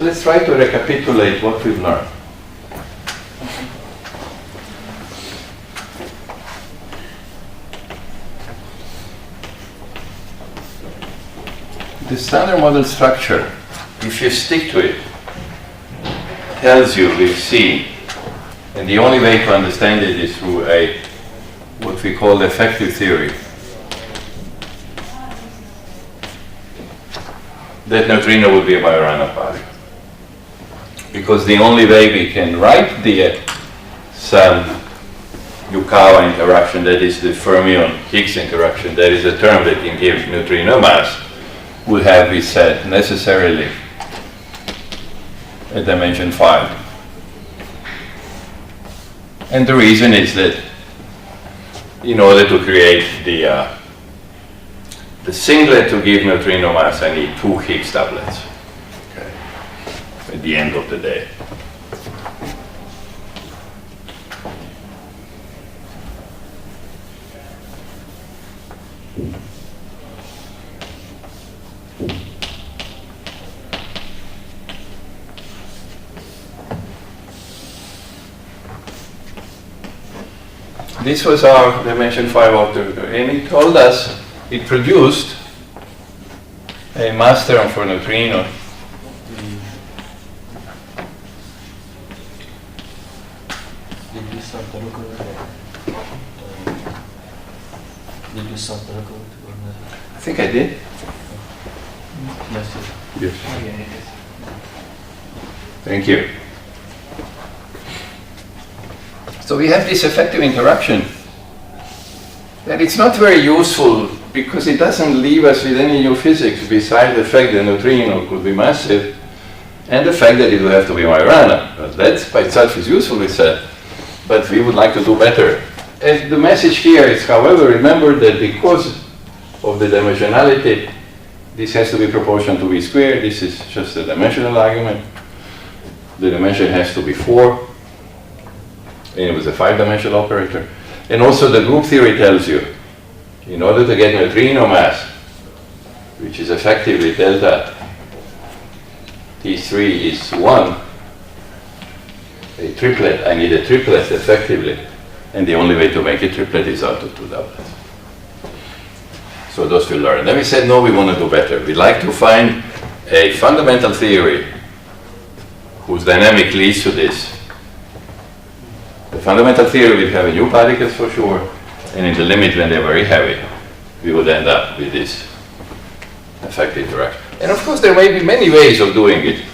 let's try to recapitulate what we've learned. The standard model structure, if you stick to it, tells you we've seen, and the only way to understand it is through a what we call effective theory, that neutrino would be a Majorana particle. Because the only way we can write the some Yukawa interaction, that is the fermion-Higgs interaction, that is a term that can give neutrino mass, would have, we said, necessarily a dimension 5. And the reason is that in order to create the singlet to give neutrino mass, I need 2 Higgs doublets, okay, at the end of the day. This was our dimension 5 operator, and it told us, it produced a mass term for neutrino. Did you start the record? Did you start the record? I think I did. Yes. Yes. Oh, yeah, it is. Thank you. So we have this effective interaction that it's not very useful because it doesn't leave us with any new physics besides the fact that neutrino could be massive and the fact that it would have to be Majorana. Well, that by itself is useful, we said, but we would like to do better. And the message here is, however, remember that because of the dimensionality, this has to be proportional to V squared. This is just a dimensional argument. The dimension has to be 4. And it was a 5-dimensional operator. And also the group theory tells you, in order to get neutrino mass, which is effectively delta T3 is 1, a triplet, I need a triplet effectively. And the only way to make a triplet is out of 2 doublets. So those we learned. Then we said, no, we want to do better. We'd like to find a fundamental theory whose dynamic leads to this. The fundamental theory will have a new particles for sure, and in the limit when they're very heavy, we would end up with this effective interaction. And of course there may be many ways of doing it.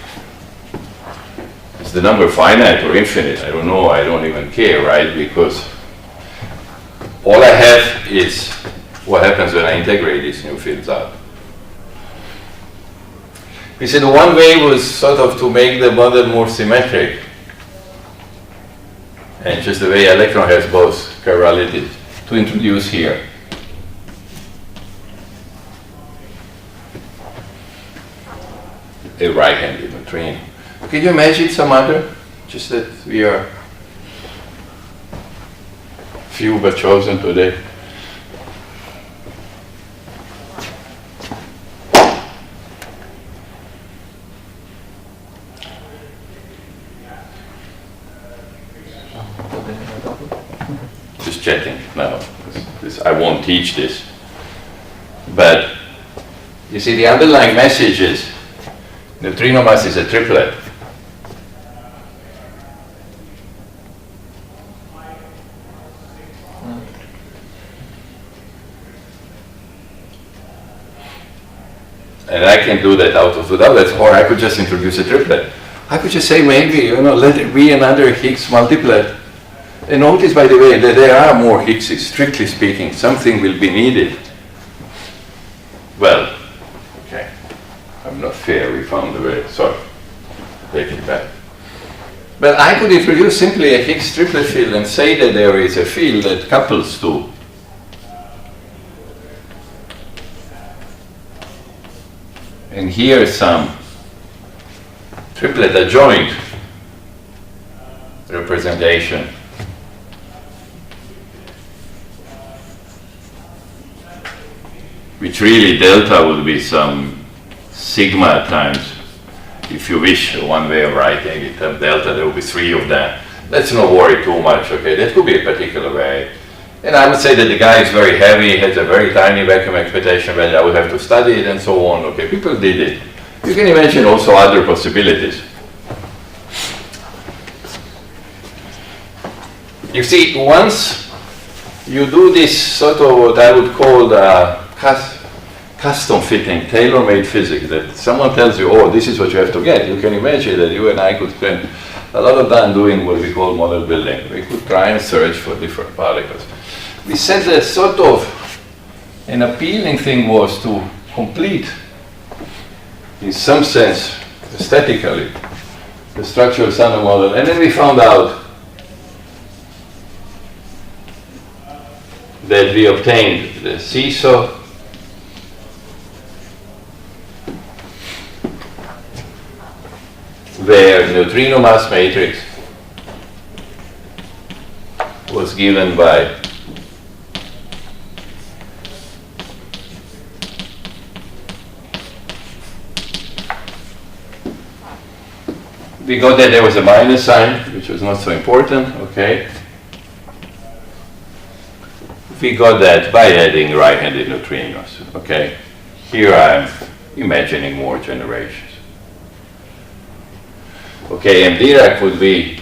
Is the number finite or infinite? I don't know, I don't even care, right? Because all I have is what happens when I integrate these new fields out. We said one way was sort of to make the model more symmetric. And just the way electron has both chiralities, to introduce here a right-handed neutrino. Can you imagine some other? Just that we are few but chosen today. Just checking now. I won't teach this. But you see, the underlying message is neutrino mass is a triplet. And I can do that out of 2 doublets, or I could just introduce a triplet. I could just say maybe, let it be another Higgs multiplet. And notice, by the way, that there are more Higgses, strictly speaking. Something will be needed. Well, okay. I'm not fair, we found a way. Sorry. Take it back. But I could introduce simply a Higgs triplet field and say that there is a field that couples to and here is some triplet adjoint representation. Which really delta would be some sigma times if you wish, one way of writing it, delta, there will be 3 of them. Let's not worry too much, okay? That could be a particular way. And I would say that the guy is very heavy, has a very tiny vacuum expectation value, I would have to study it and so on, okay? People did it. You can imagine also other possibilities. You see, once you do this sort of what I would call custom fitting, tailor-made physics, that someone tells you, oh, this is what you have to get. You can imagine that you and I could spend a lot of time doing what we call model building. We could try and search for different particles. We said that sort of an appealing thing was to complete, in some sense, aesthetically, the structural standard model. And then we found out that we obtained the seesaw, where neutrino mass matrix was given by we got that there was a minus sign, which was not so important, okay. We got that by adding right-handed neutrinos, okay. Here I'm imagining more generations. Okay, and Dirac would be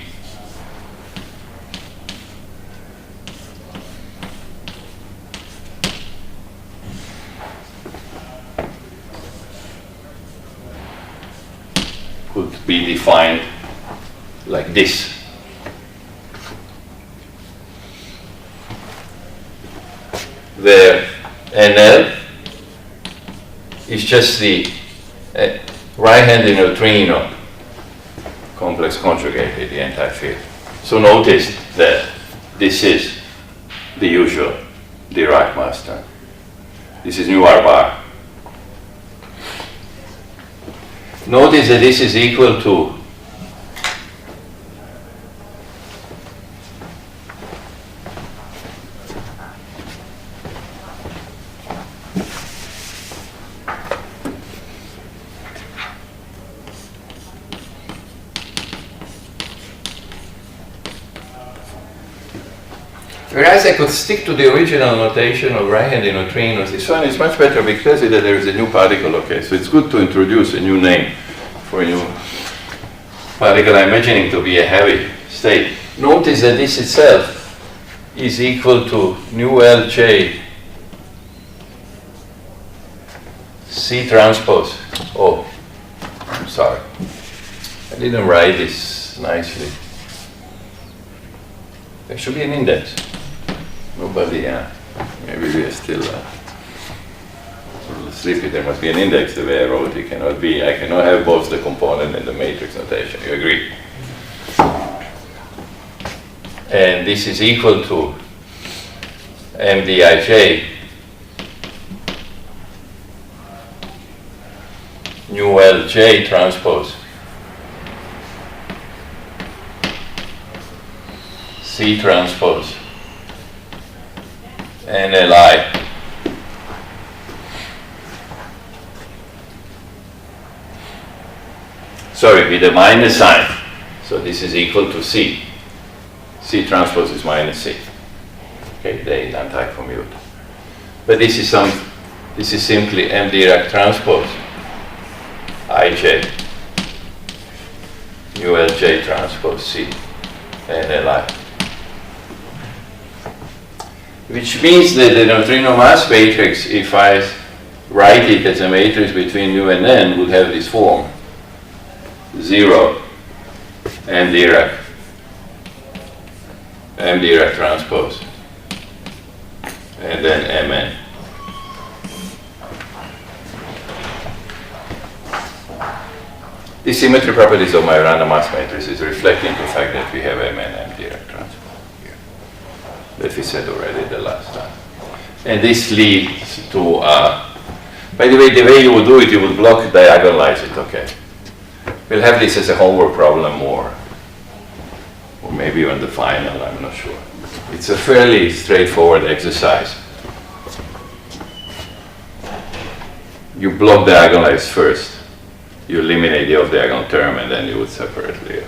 defined like this. Where NL is just the right-handed neutrino complex conjugated, the anti-field. So notice that this is the usual Dirac mass term. This is nu R bar. Notice that this is equal to whereas I could stick to the original notation of right-handed neutrinos. This one is much better because that there is a new particle, okay? So it's good to introduce a new name for a new particle I'm imagining to be a heavy state. Notice that this itself is equal to nu Lj C transpose. Oh, I'm sorry. I didn't write this nicely. There should be an index. Nobody, maybe we are still sleepy. There must be an index the way I wrote. It cannot be. I cannot have both the component and the matrix notation. You agree? And this is equal to MDIJ nu Lj transpose C transpose NLI sorry, with a minus sign. So this is equal to C. C transpose is minus C. Okay, they anti-commute. But this is simply M Dirac transpose IJ nu Lj transpose C NLI. Which means that the neutrino mass matrix, if I write it as a matrix between nu and n, would have this form. 0 M Dirac transpose and then Mn. The symmetry properties of my random mass matrix is reflecting the fact that we have Mn M Dirac transpose here that we said already the last time. And this leads to by the way you would do it, you would block diagonalize it, okay? We'll have this as a homework problem or maybe even the final, I'm not sure. It's a fairly straightforward exercise. You block diagonalize first. you eliminate the off-diagonal term, and then you would separately.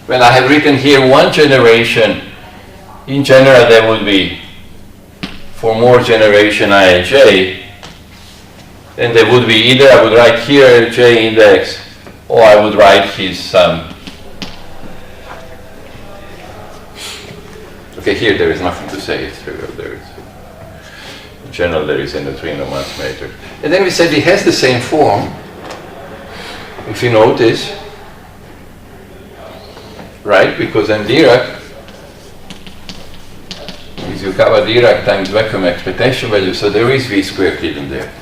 Well, I have written here one generation. In general, there would be, for more generation I and j, then there would be either I would write here j index, or I would write his sum. Okay, here there is nothing to say. It's trivial. There is, in general, there is a neutrino mass matrix. And then we said it has the same form. If you notice, right? Because M Dirac is Yukawa Dirac times vacuum expectation value, so there is V squared hidden there.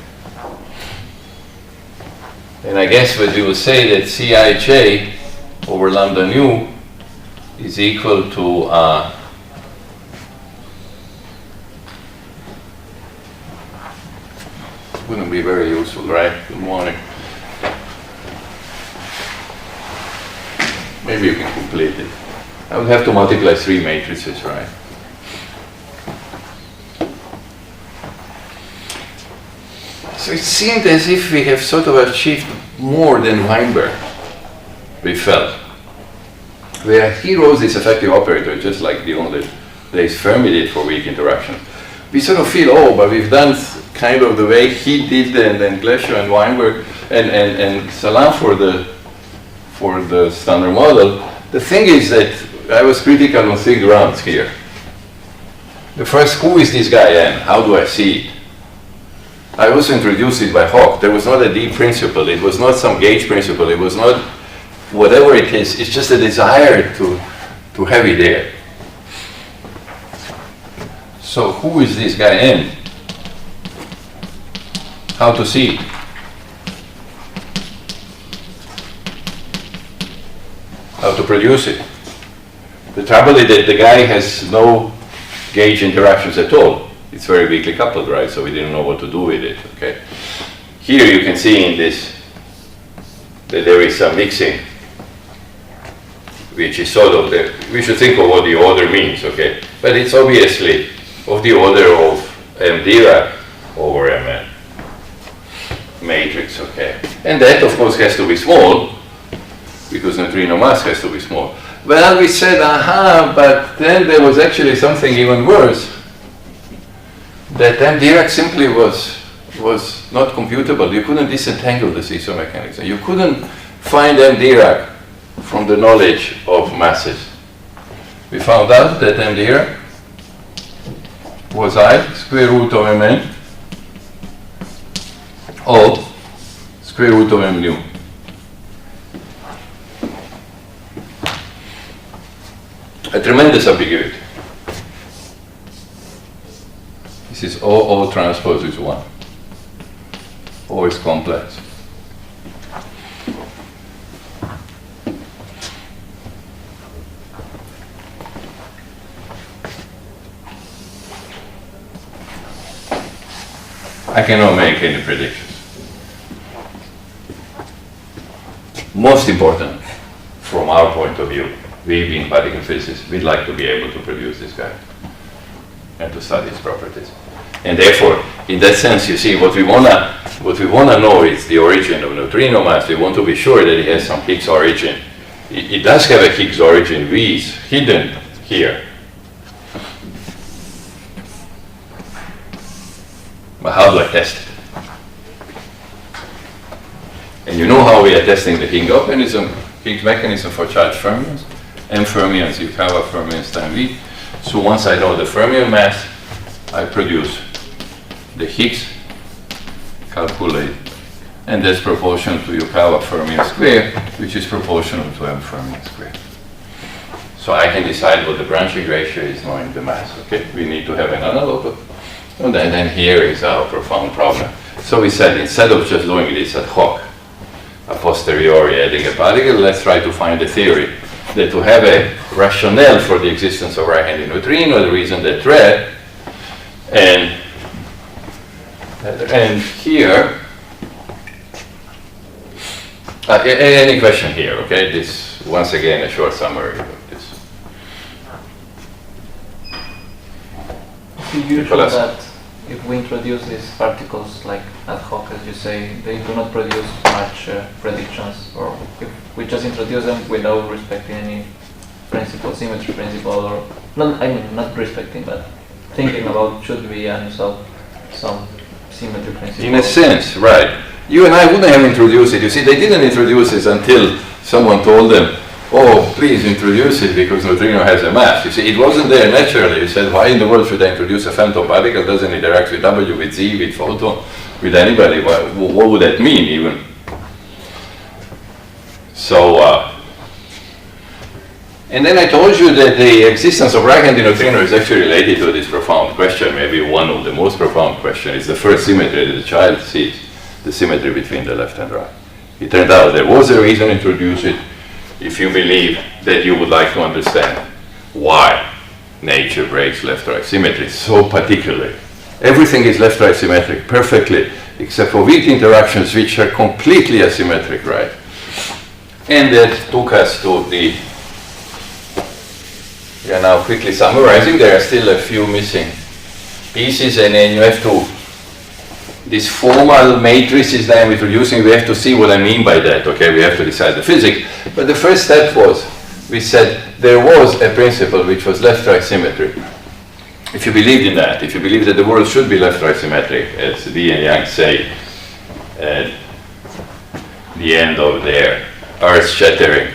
And I guess what we will say that Cij over lambda nu is equal to wouldn't be very useful, right? Good morning. Maybe you can complete it. I would have to multiply 3 matrices, right? So it seemed as if we have sort of achieved more than Weinberg, we felt. Where he wrote this effective operator, just like the only place Fermi did for weak interactions. We sort of feel, oh, but we've done kind of the way he did, and then Glescher and Weinberg and Salam for the standard model. The thing is that I was critical on 3 grounds here. The first, who is this guy N? How do I see it? I also introduced it by Hawk. There was not a D principle. It was not some gauge principle. It was not whatever it is. It's just a desire to have it there. So who is this guy N? How to see it? How to produce it? The trouble is that the guy has no gauge interactions at all. It's very weakly coupled, right? So we didn't know what to do with it, okay? Here you can see in this that there is some mixing, which is sort of we should think of what the order means, okay? But it's obviously of the order of M Dirac over Mn matrix, okay? And that, of course, has to be small, because neutrino mass has to be small. Well, we said, aha, but then there was actually something even worse. That M Dirac simply was not computable. You couldn't disentangle the seesaw mechanics. You couldn't find M Dirac from the knowledge of masses. We found out that M Dirac was I square root of Mn of square root of M nu. A tremendous ambiguity. This is O transpose is 1. O is complex. I cannot make any predictions. Most important, from our point of view, we being particle physicists, we'd like to be able to produce this guy and to study its properties. And therefore, in that sense, you see, what we wanna know is the origin of neutrino mass. We want to be sure that it has some Higgs origin. It does have a Higgs origin, V is hidden here. But how do I test it? And you know how we are testing the Higgs mechanism for charge fermions. M fermions, Yukawa fermions times V. So once I know the fermion mass, I produce the Higgs, calculate, and that's proportional to Yukawa fermion square, which is proportional to M fermion square. So I can decide what the branching ratio is knowing the mass, okay? We need to have an analog. And then here is our profound problem. So we said, instead of just doing this ad hoc, a posteriori adding a particle, let's try to find a theory that to have a rationale for the existence of right-handed neutrino, the reason that red, and here, any question here, okay? This, once again, a short summary of this. usual that if we introduce these particles like ad hoc, as you say, they do not produce much predictions, or if we just introduce them without respecting any principle, symmetry principle, or not, I mean not respecting, but thinking about should we install some symmetry principle. In a sense, right. You and I wouldn't have introduced it. You see, they didn't introduce it until someone told them, oh, please introduce it because neutrino has a mass. You see, it wasn't there naturally. You said, why in the world should I introduce a phantom particle? Doesn't interact with W, with Z, with photon, with anybody? What would that mean even? So, and then I told you that the existence of right-handed neutrino is actually related to this profound question, maybe one of the most profound questions. It's the first symmetry that the child sees, the symmetry between the left and right. It turned out there was a reason to introduce it if you believe that you would like to understand why nature breaks left-right symmetry so particularly. Everything is left-right symmetric perfectly, except for weak interactions which are completely asymmetric, right? And that took us to the, we are now quickly summarizing, there are still a few missing pieces, and then you have to, this formal matrices that I'm introducing, we have to see what I mean by that, okay? We have to decide the physics. But the first step was, we said there was a principle which was left-right symmetry. If you believed in that, if you believe that the world should be left-right symmetric, as Lee and Yang say at the end of their earth-shattering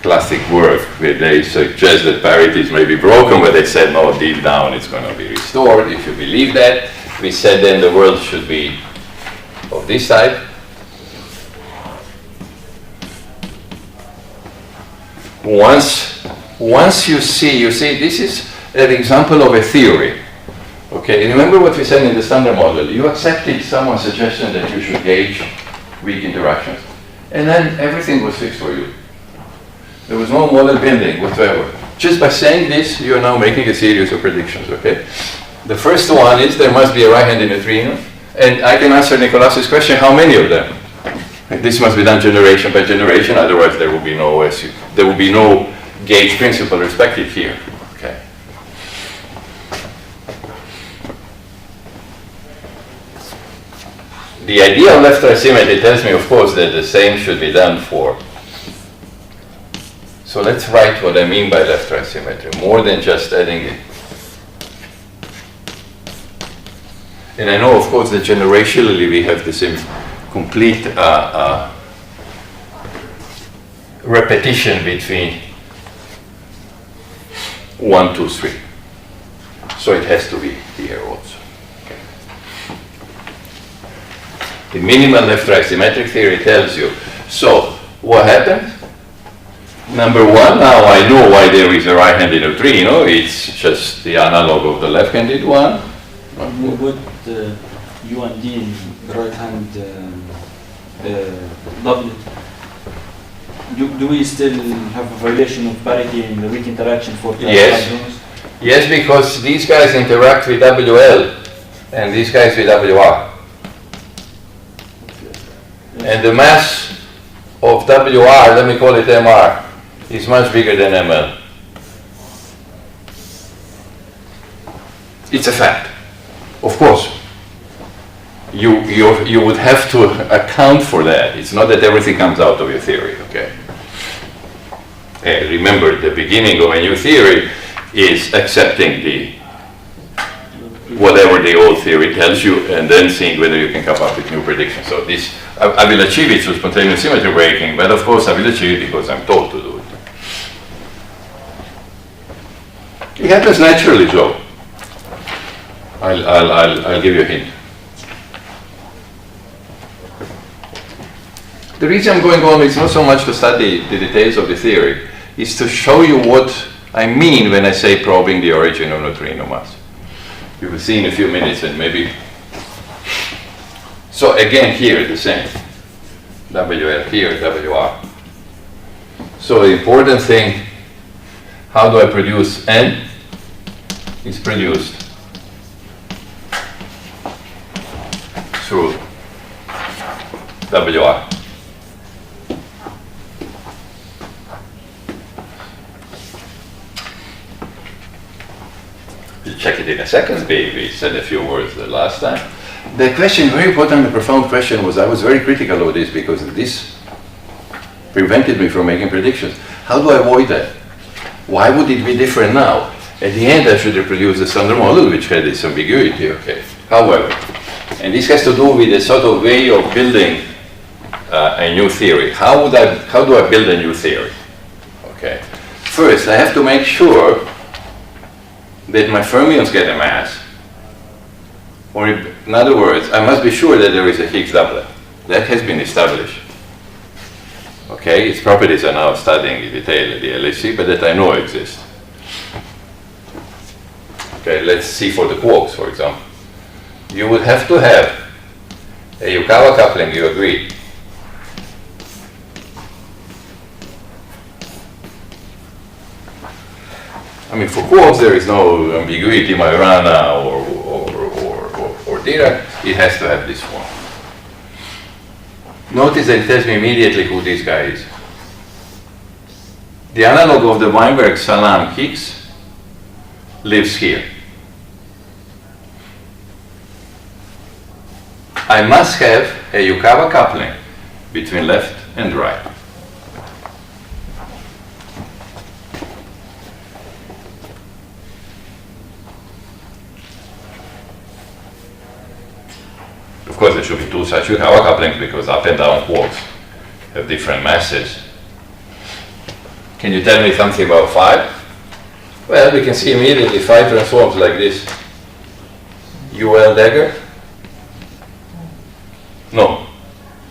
classic work, where they suggest that parities may be broken, but they said, no, deep down it's going to be restored. If you believe that, we said then the world should be of this type. Once you see this is an example of a theory. Okay, remember what we said in the standard model. You accepted someone's suggestion that you should gauge weak interactions. And then everything was fixed for you. There was no model building whatsoever. Just by saying this, you are now making a series of predictions, okay? The first one is there must be a right-handed neutrino. And I can answer Nicolas's question, how many of them? This must be done generation by generation, otherwise there will be no SU. There will be no gauge principle respected here. Okay. The idea of left-right symmetry tells me, of course, that the same should be done for. So let's write what I mean by left-right symmetry, more than just adding it. And I know, of course, that generationally we have the same complete repetition between 1, 2, 3. So it has to be here also. Okay. The minimal left-right symmetric theory tells you. So what happened? Number one, now I know why there is a right-handed neutrino. It's just the analog of the left-handed one. We put U and D in the right hand W. Do we still have a violation of parity in the weak interaction for Yes. Yes, because these guys interact with WL and these guys with WR. Yes. And the mass of WR, let me call it MR, is much bigger than ML. It's a fact. Of course, you would have to account for that. It's not that everything comes out of your theory, okay? Remember, the beginning of a new theory is accepting the whatever the old theory tells you and then seeing whether you can come up with new predictions. So this, I will achieve it through spontaneous symmetry breaking, but of course I will achieve it because I'm told to do it. It happens naturally, Joe. I'll give you a hint. The reason I'm going on is not so much to study the details of the theory, it's to show you what I mean when I say probing the origin of neutrino mass. You will see in a few minutes and maybe. So again here the same. WL here, WR. So the important thing, how do I produce N? Is produced through WR. check it in a second. We said a few words the last time. The question, very important and profound question was, I was very critical of this because this prevented me from making predictions. How do I avoid that? Why would it be different now? At the end, I should reproduce the standard model, which had this ambiguity, okay. However, and this has to do with a sort of way of building a new theory. How do I build a new theory? Okay. First, I have to make sure that my fermions get a mass. Or in other words, I must be sure that there is a Higgs doublet. That has been established. Okay, its properties are now studying in detail at the LHC, but that I know exist. Okay, let's see for the quarks, for example. You would have to have a Yukawa coupling, you agree. I mean, for quarks, there is no ambiguity, Majorana or Dirac. It has to have this form. Notice that it tells me immediately who this guy is. The analog of the Weinberg-Salam Higgs lives here. I must have a Yukawa coupling between left and right. Of course, there should be two such Yukawa couplings because up and down quarks have different masses. Can you tell me something about phi? Well, we can see immediately phi transforms like this. UL dagger? No,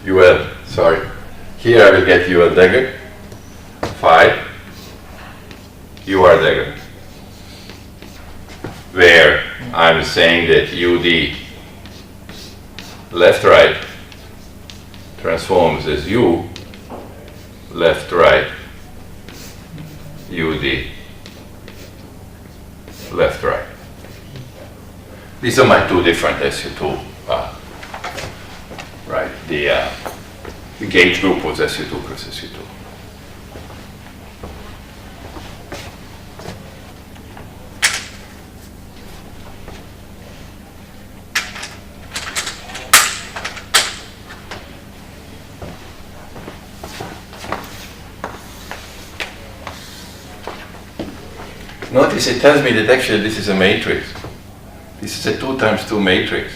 UL, sorry. Here I will get UL dagger, phi, UR dagger. Where I'm saying that UD left-right transforms as U, left-right, UD, left-right. These are my two different SU2, right? The gauge group was SU2 plus SU2. Notice it tells me that actually this is a matrix. This is a 2 times 2 matrix.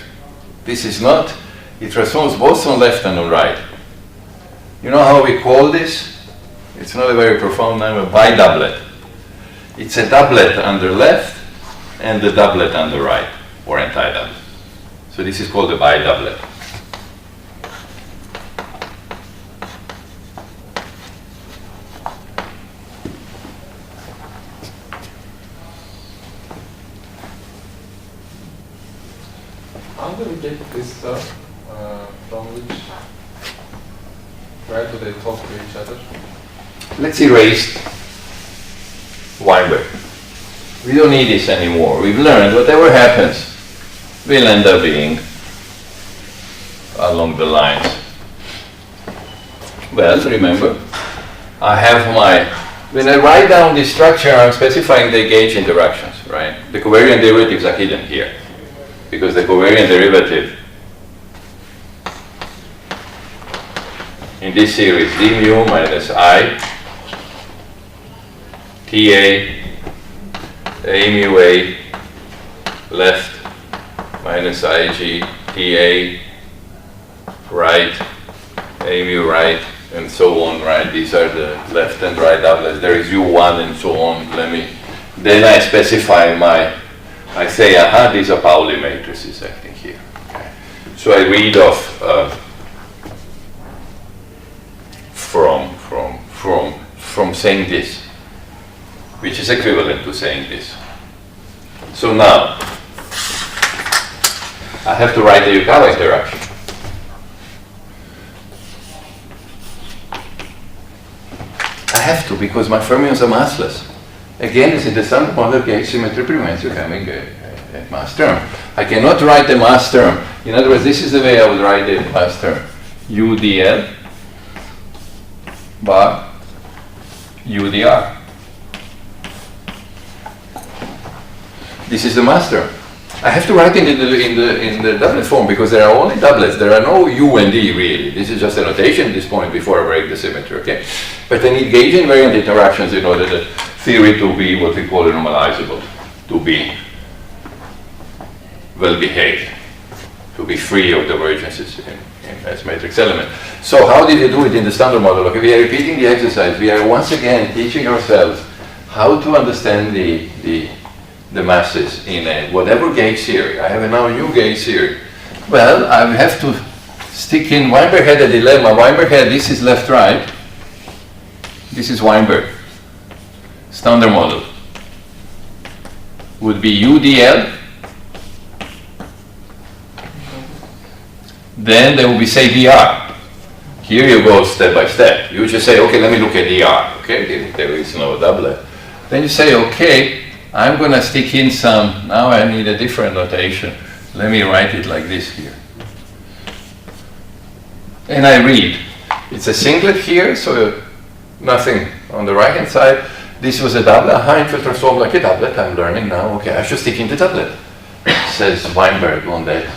This is not, it transforms both on left and on right. You know how we call this? It's not a very profound name, a bidoublet. It's a doublet under left and the doublet under right, or anti-doublet. So this is called a bidoublet. How do we get this stuff from which, where do they talk to each other? Let's erase Weinberg. We don't need this anymore. We've learned whatever happens will end up being along the lines. Well, remember, I have my, when I write down this structure, I'm specifying the gauge interactions, right? The covariant derivatives are hidden here, because the covariant derivative in this series, d mu minus I, Ta, A mu A, left minus Ig, Ta, right, A mu right, and so on, right? These are the left and right doublets. There is U1 and so on. Then I specify I say, aha, these are Pauli matrices acting here. Okay. So I read off from saying this, which is equivalent to saying this. So now, I have to write the Yukawa interaction. I have to, because my fermions are massless. Again, this is the standard model gauge symmetry prevents you having a mass term. I cannot write the mass term. In other words, this is the way I would write the mass term. UDL bar UDR. This is the master. I have to write in the doublet form because there are only doublets. There are no U and D really. This is just a notation at this point before I break the symmetry, okay? But I need gauge invariant interactions in order the theory to be what we call normalizable, to be well behaved, to be free of divergences in S matrix element. So how did you do it in the standard model? Okay, we are repeating the exercise. We are once again teaching ourselves how to understand the masses in a whatever gauge theory. I have a now new gauge theory. Well, I have to stick in. Weinberg had a dilemma. Weinberg had this is left right. This is Weinberg. Standard model would be UDL. Then there will be, say, dr. Here you go step by step. You just say, okay, let me look at dr. Okay, there is no doublet. Then you say, okay, I'm going to stick in some, now I need a different notation. Let me write it like this here. And I read. It's a singlet here, so nothing on the right-hand side. This was a doublet. Heinfeld transformed like a doublet. I'm learning now. Okay, I should stick in the doublet. Says Weinberg on that.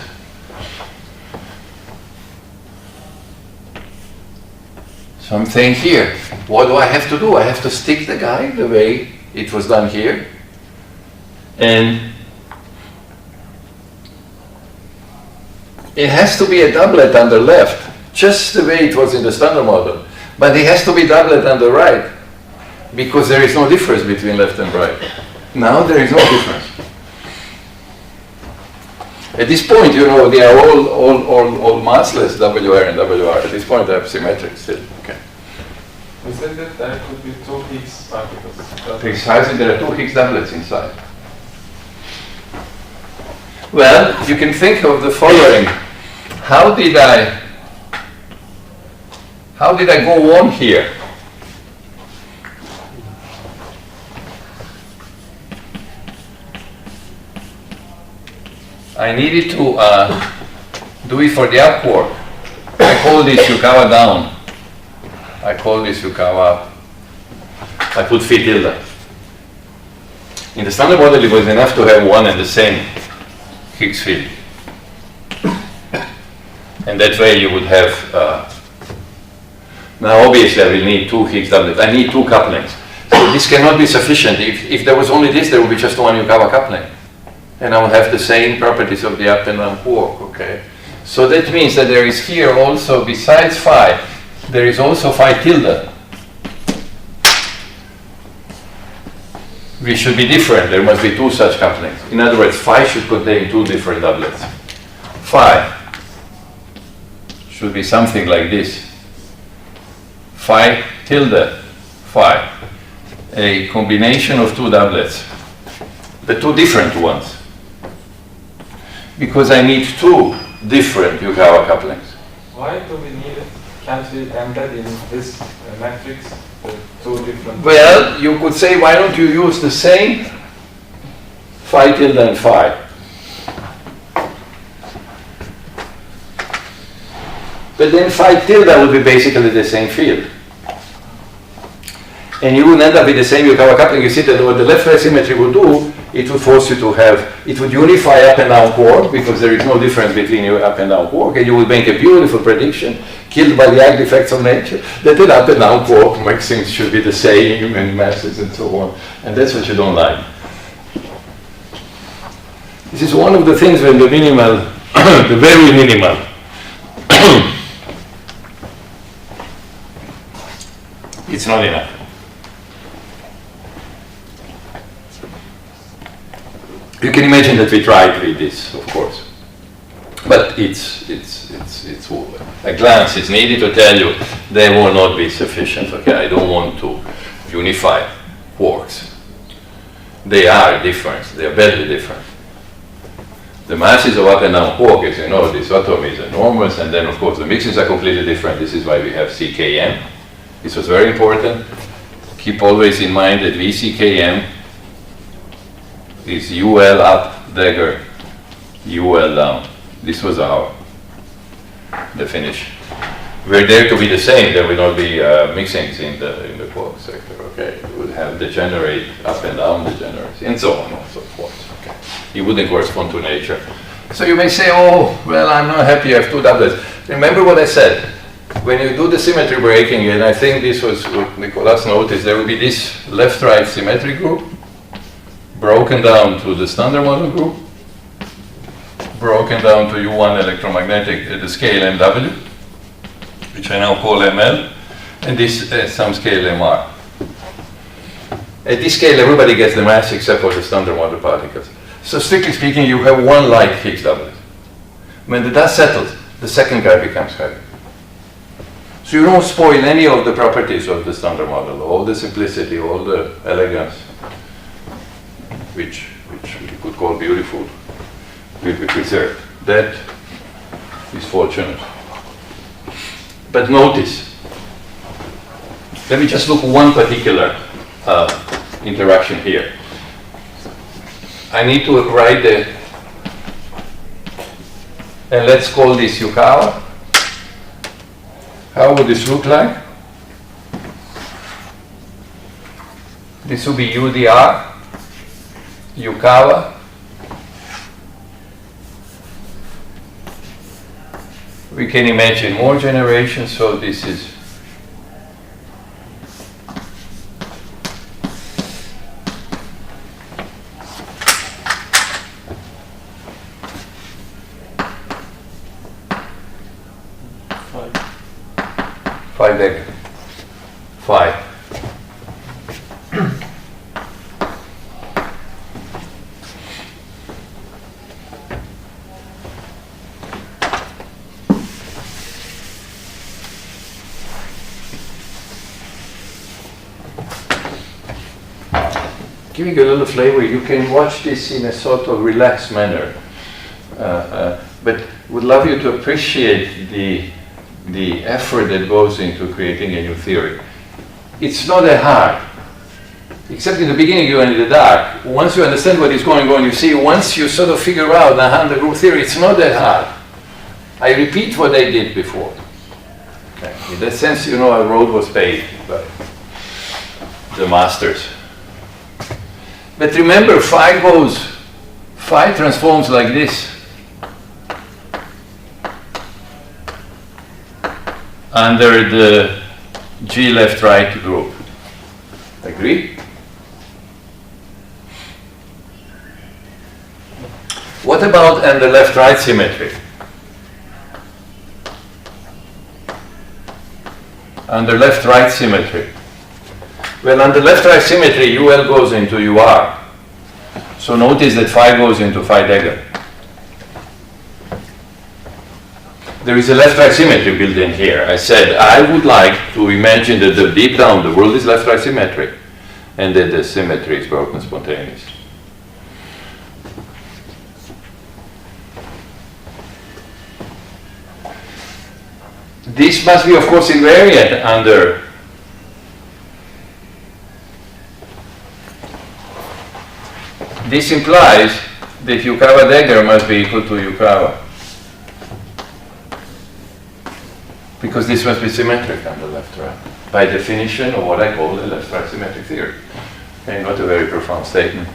So I'm saying here, what do I have to do? I have to stick the guy the way it was done here. And it has to be a doublet on the left, just the way it was in the standard model. But it has to be doublet on the right, because there is no difference between left and right. Now there is no difference. At this point, you know, they are all massless, WR and WR. At this point, they have symmetric still. Okay. You said that there could be two Higgs particles. Precisely, there are two Higgs doublets inside. Well, you can think of the following. How did I go on here? I needed to do it for the up quark. I call this Yukawa down. I call this Yukawa up. I put phi tilde. In the standard model, it was enough to have one and the same Higgs field. And that way you would have, now obviously I will need two Higgs doublets. I need two couplings. So this cannot be sufficient. If there was only this, there would be just one Yukawa coupling. And I will have the same properties of the up and down quark, okay? So that means that there is here also, besides phi, there is also phi tilde. We should be different. There must be two such couplings. In other words, phi should contain two different doublets. Phi should be something like this. Phi tilde phi. A combination of two doublets. The two different ones. Because I need two different Yukawa couplings. Why do we need it? Can't we embed in this matrix the two different? Well, you could say, why don't you use the same phi tilde and phi? But then phi tilde would be basically the same field. And you would end up with the same Yukawa coupling. You see that what the left-right symmetry would do, it would force you to have, it would unify up and down quark, because there is no difference between your up and down quark, and you would make a beautiful prediction, killed by the ugly effects of nature, that the up and down quark makes things should be the same in masses and so on. And that's what you don't like. This is one of the things when the minimal, the very minimal, it's not enough. You can imagine that we tried with this, of course, but it's a glance is needed to tell you they will not be sufficient. Okay, I don't want to unify quarks. They are different. They are badly different. The masses of up and down quark, as you know, this atom is enormous, and then of course the mixes are completely different. This is why we have CKM. This was very important. Keep always in mind that VCKM is UL up dagger, UL down. This was our definition. We're there to be the same. There will not be mixings in the quark sector. Okay, we will have degenerate up and down degeneracy, and so on and so forth. Okay. It wouldn't correspond to nature. So you may say, oh, well, I'm not happy I have two doublets. Remember what I said. When you do the symmetry breaking, and I think this was what Nicolas noticed, there will be this left-right symmetry group broken down to the standard model group, broken down to U1 electromagnetic at the scale MW, which I now call ML, and this some scale MR. At this scale, everybody gets the mass except for the standard model particles. So strictly speaking, you have one light Higgs doublet. When the dust settles, the second guy becomes heavy. So you don't spoil any of the properties of the standard model, all the simplicity, all the elegance, which we could call beautiful, will be preserved. That is fortunate. But notice, let me just look at one particular interaction here. I need to write the, and let's call this Yukawa. How would this look like? This would be UDR, Yukawa. We can imagine more generations, so this is phi. Giving you a little flavor, you can watch this in a sort of relaxed manner, but would love you to appreciate the effort that goes into creating a new theory. It's not that hard, except in the beginning you're in the dark. Once you understand what is going on, you see, once you sort of figure out the group theory, it's not that hard. I repeat what I did before. Okay. In that sense, you know, our road was paved by the masters. But remember, phi transforms like this. Under the G left-right group. Agree? What about under left-right symmetry? Under left-right symmetry. Well, under left-right symmetry, UL goes into UR. So notice that phi goes into phi dagger. There is a left-right symmetry built in here. I said I would like to imagine that deep down the world is left-right symmetric and that the symmetry is broken spontaneously. This must be, of course, invariant under this implies that Yukawa dagger must be equal to Yukawa. Because this must be symmetric on the left-right, by definition of what I call the left-right symmetric theory. And not a very profound statement.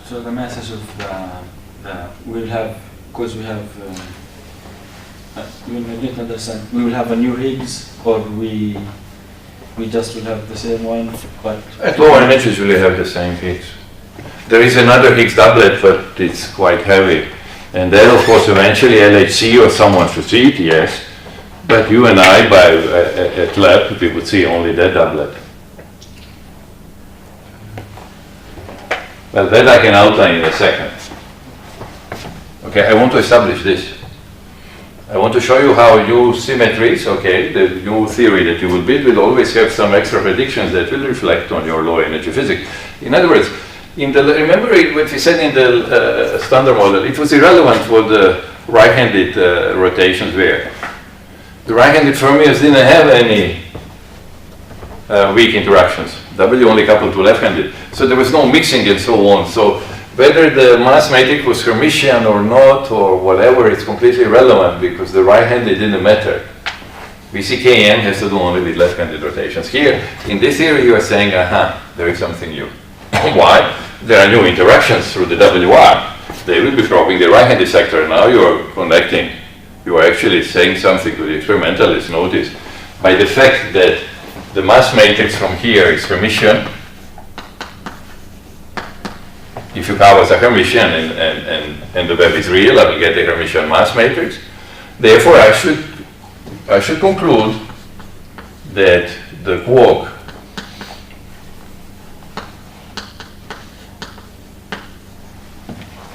So the message of the we'll have, because we have you didn't understand. We will have a new Higgs, or we just will have the same one, but at lower energies we will have the same Higgs. There is another Higgs doublet, but it's quite heavy, and then of course eventually LHC or someone should see it, yes. But you and I, at lab, we would see only that doublet. Well, that I can outline in a second. Okay, I want to establish this. I want to show you how U symmetries, okay, the new theory that you will build will always have some extra predictions that will reflect on your low energy physics. In other words, remember what we said in the standard model, it was irrelevant what the right-handed rotations were. The right-handed fermions didn't have any weak interactions. W only coupled to left-handed. So there was no mixing and so on. So Whether the mass matrix was Hermitian or not, or whatever, it's completely irrelevant because the right-handed didn't matter. VCKM has to do only with left-handed rotations. Here, in this theory, you are saying, there is something new. Why? There are new interactions through the WR. They will be probing the right-handed sector. Now you are connecting. You are actually saying something to the experimentalists. Notice, by the fact that the mass matrix from here is Hermitian, if you cover as a Hermitian and the web is real, I will get a Hermitian mass matrix. Therefore, I should conclude that the quark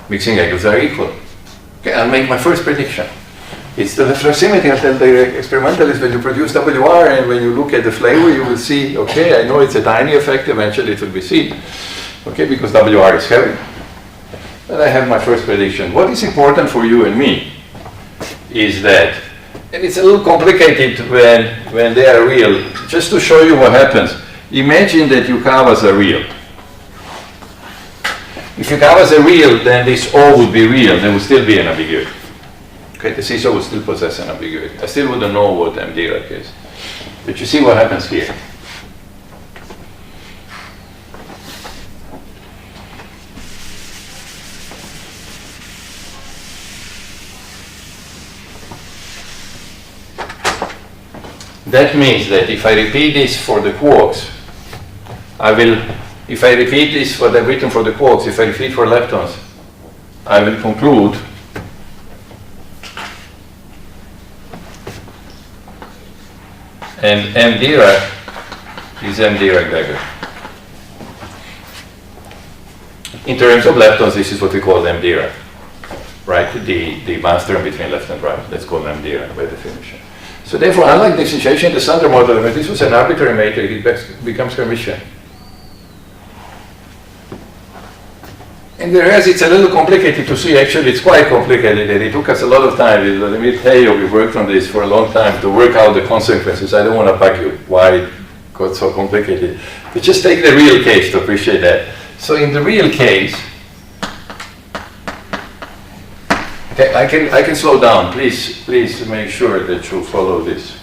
mixing angles are equal. Okay, I'll make my first prediction. It's the left symmetry. I'll tell the experimentalists when you produce WR and when you look at the flavor, you will see, okay, I know it's a tiny effect, eventually it will be seen. Okay, because WR is heavy. But I have my first prediction. What is important for you and me is that, and it's a little complicated when they are real, just to show you what happens. Imagine that your covers are real. If your covers are real, then this O would be real, there would still be an ambiguity. Okay, the seesaw would still possess an ambiguity. I still wouldn't know what M Dirac is. But you see what happens here. That means that if I repeat this for the quarks, if I repeat this what I've written for the quarks, if I repeat for leptons, I will conclude and M Dirac is M Dirac dagger. In terms of leptons, this is what we call M Dirac, right? The mass term between left and right. Let's call M Dirac by definition. So therefore, unlike the situation in the standard model, when this was an arbitrary matrix, it becomes Hermitian. And whereas it's a little complicated to see, actually it's quite complicated, and it took us a lot of time. With Vladimir Tejo, we worked on this for a long time to work out the consequences. I don't want to bug you why it got so complicated. But just take the real case to appreciate that. So in the real case, okay, I can slow down. Please make sure that you follow this.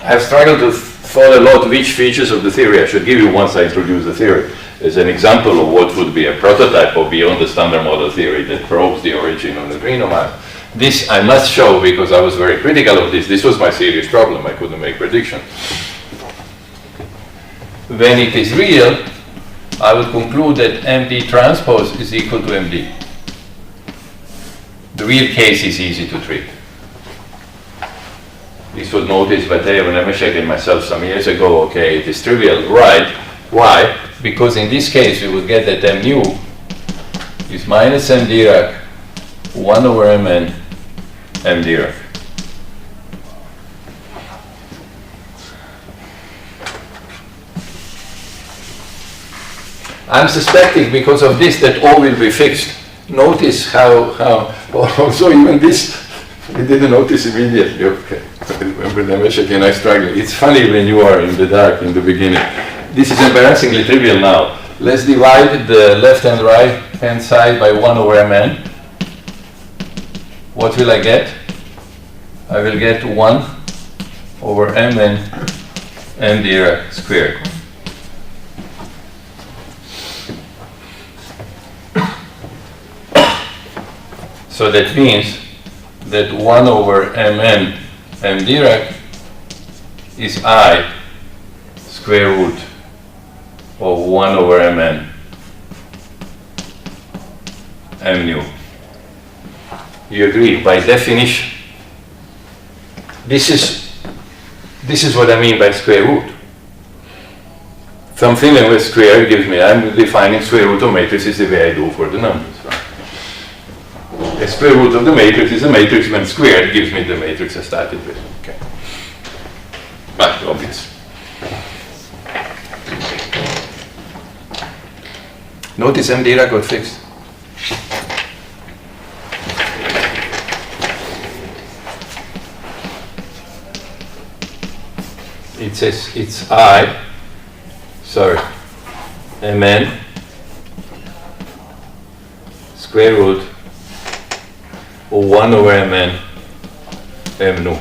I've struggled to thought a lot which features of the theory I should give you once I introduce the theory as an example of what would be a prototype of beyond the standard model theory that probes the origin of neutrino mass. This I must show because I was very critical of this. This was my serious problem. I couldn't make predictions. When it is real, I would conclude that MD transpose is equal to MD. The real case is easy to treat. This was noticed by Tejo and Nemeshek and myself some years ago. Okay, it is trivial, right? Why? Because in this case, we would get that M nu is minus M Dirac 1 over Mn M Dirac. I'm suspecting because of this that O will be fixed. Notice how also even this, we didn't notice immediately. Okay, remember Nemeshek and I struggle. It's funny when you are in the dark in the beginning. This is embarrassingly trivial now. Let's divide the left and right hand side by 1 over Mn. What will I get? I will get 1 over Mn M Dirac squared. So that means that 1 over Mn M Dirac is I square root of 1 over Mn M nu. You agree? By definition, this is what I mean by square root. Something with square gives me, I'm defining square root of matrices the way I do for the numbers. Right? The square root of the matrix is a matrix when squared gives me the matrix I started with. Okay. But obvious. Notice M Dirac got fixed. it's I, sorry, Mn square root of 1 over Mn M nu.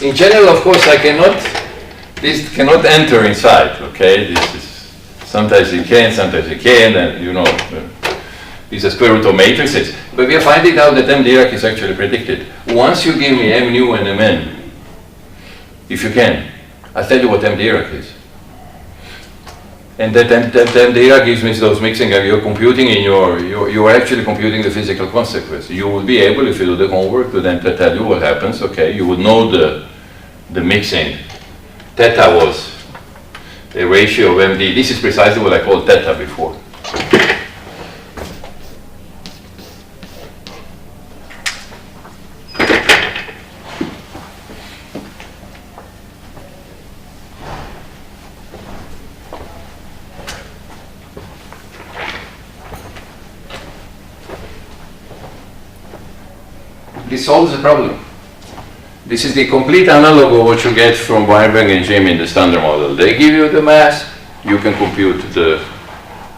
In general, of course, this cannot enter inside, okay? This is, sometimes it can, sometimes it can, and you know, these are square root of matrices. But we are finding out that M Dirac is actually predicted. Once you give me M nu and Mn, if you can, I'll tell you what M Dirac is. And that M Dirac gives me those mixing, and you're computing in you are actually computing the physical consequence. You will be able, if you do the homework, to then tell you what happens, okay? You would know the mixing. Theta was a ratio of MD. This is precisely what I called theta before. This solves the problem. This is the complete analog of what you get from Weinberg and Jim in the standard model. They give you the mass, you can compute the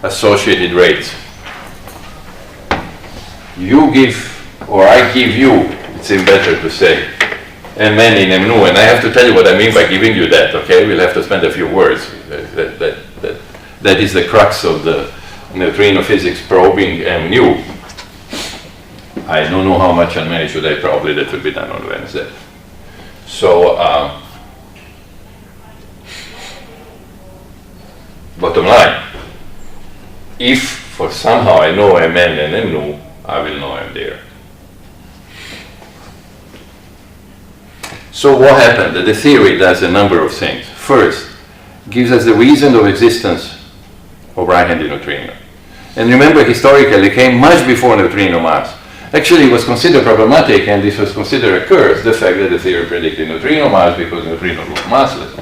associated rates. You give, or I give you, it's even better to say, Mn in M nu, and I have to tell you what I mean by giving you that, okay? We'll have to spend a few words. That is the crux of the neutrino physics probing M nu. I don't know how much I'll manage today, probably that will be done on Wednesday. So, bottom line, if for somehow I know Mn and M nu, I will know M there. So what happened? The theory does a number of things. First, gives us the reason of existence of right-handed neutrino. And remember, historically, it came much before neutrino mass. Actually, it was considered problematic, and this was considered a curse, the fact that the theory predicted neutrino mass because neutrino was massless.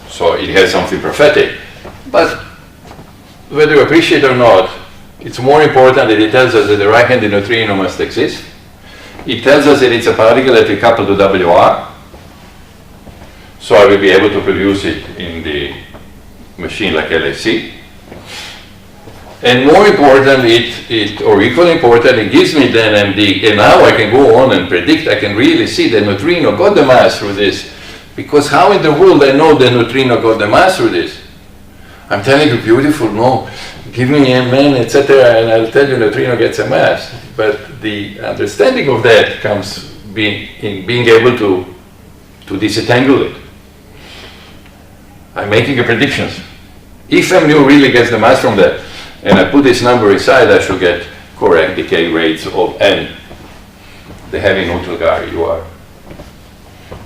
So it has something prophetic. But whether you appreciate it or not, it's more important that it tells us that the right-handed neutrino must exist. It tells us that it's a particle that will couple to WR. So I will be able to produce it in the machine like LHC. And more important, or equally important, it gives me then MD, and now I can go on and predict, I can really see that neutrino got the mass through this, because how in the world I know that neutrino got the mass through this? I'm telling you, beautiful, no, give me Mn, etc., and I'll tell you neutrino gets a mass. But the understanding of that comes in being able to disentangle it. I'm making a predictions. If M nu really gets the mass from that, and I put this number inside, I should get correct decay rates of N. The heavy neutral guy,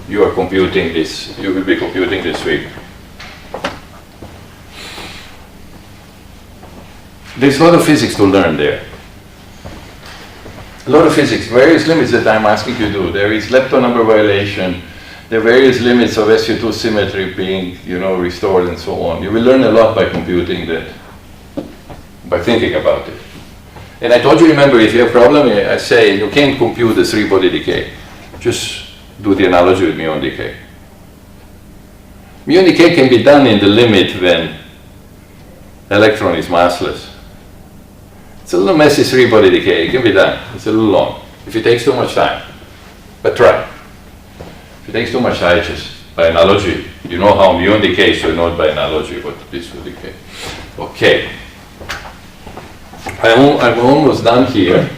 you are computing this, you will be computing this week. There's a lot of physics to learn there. A lot of physics, various limits that I'm asking you to do. There is lepton number violation, there are various limits of SU2 symmetry being, restored and so on. You will learn a lot by computing that, by thinking about it. And I told you, remember, if you have a problem, I say you can't compute the 3-body decay. Just do the analogy with muon decay. Muon decay can be done in the limit when electron is massless. It's a little messy 3-body decay. It can be done. It's a little long. If it takes too much time. But try. If it takes too much time, just by analogy. You know how muon decays, so you know it by analogy what this will decay. Okay. I'm almost done here.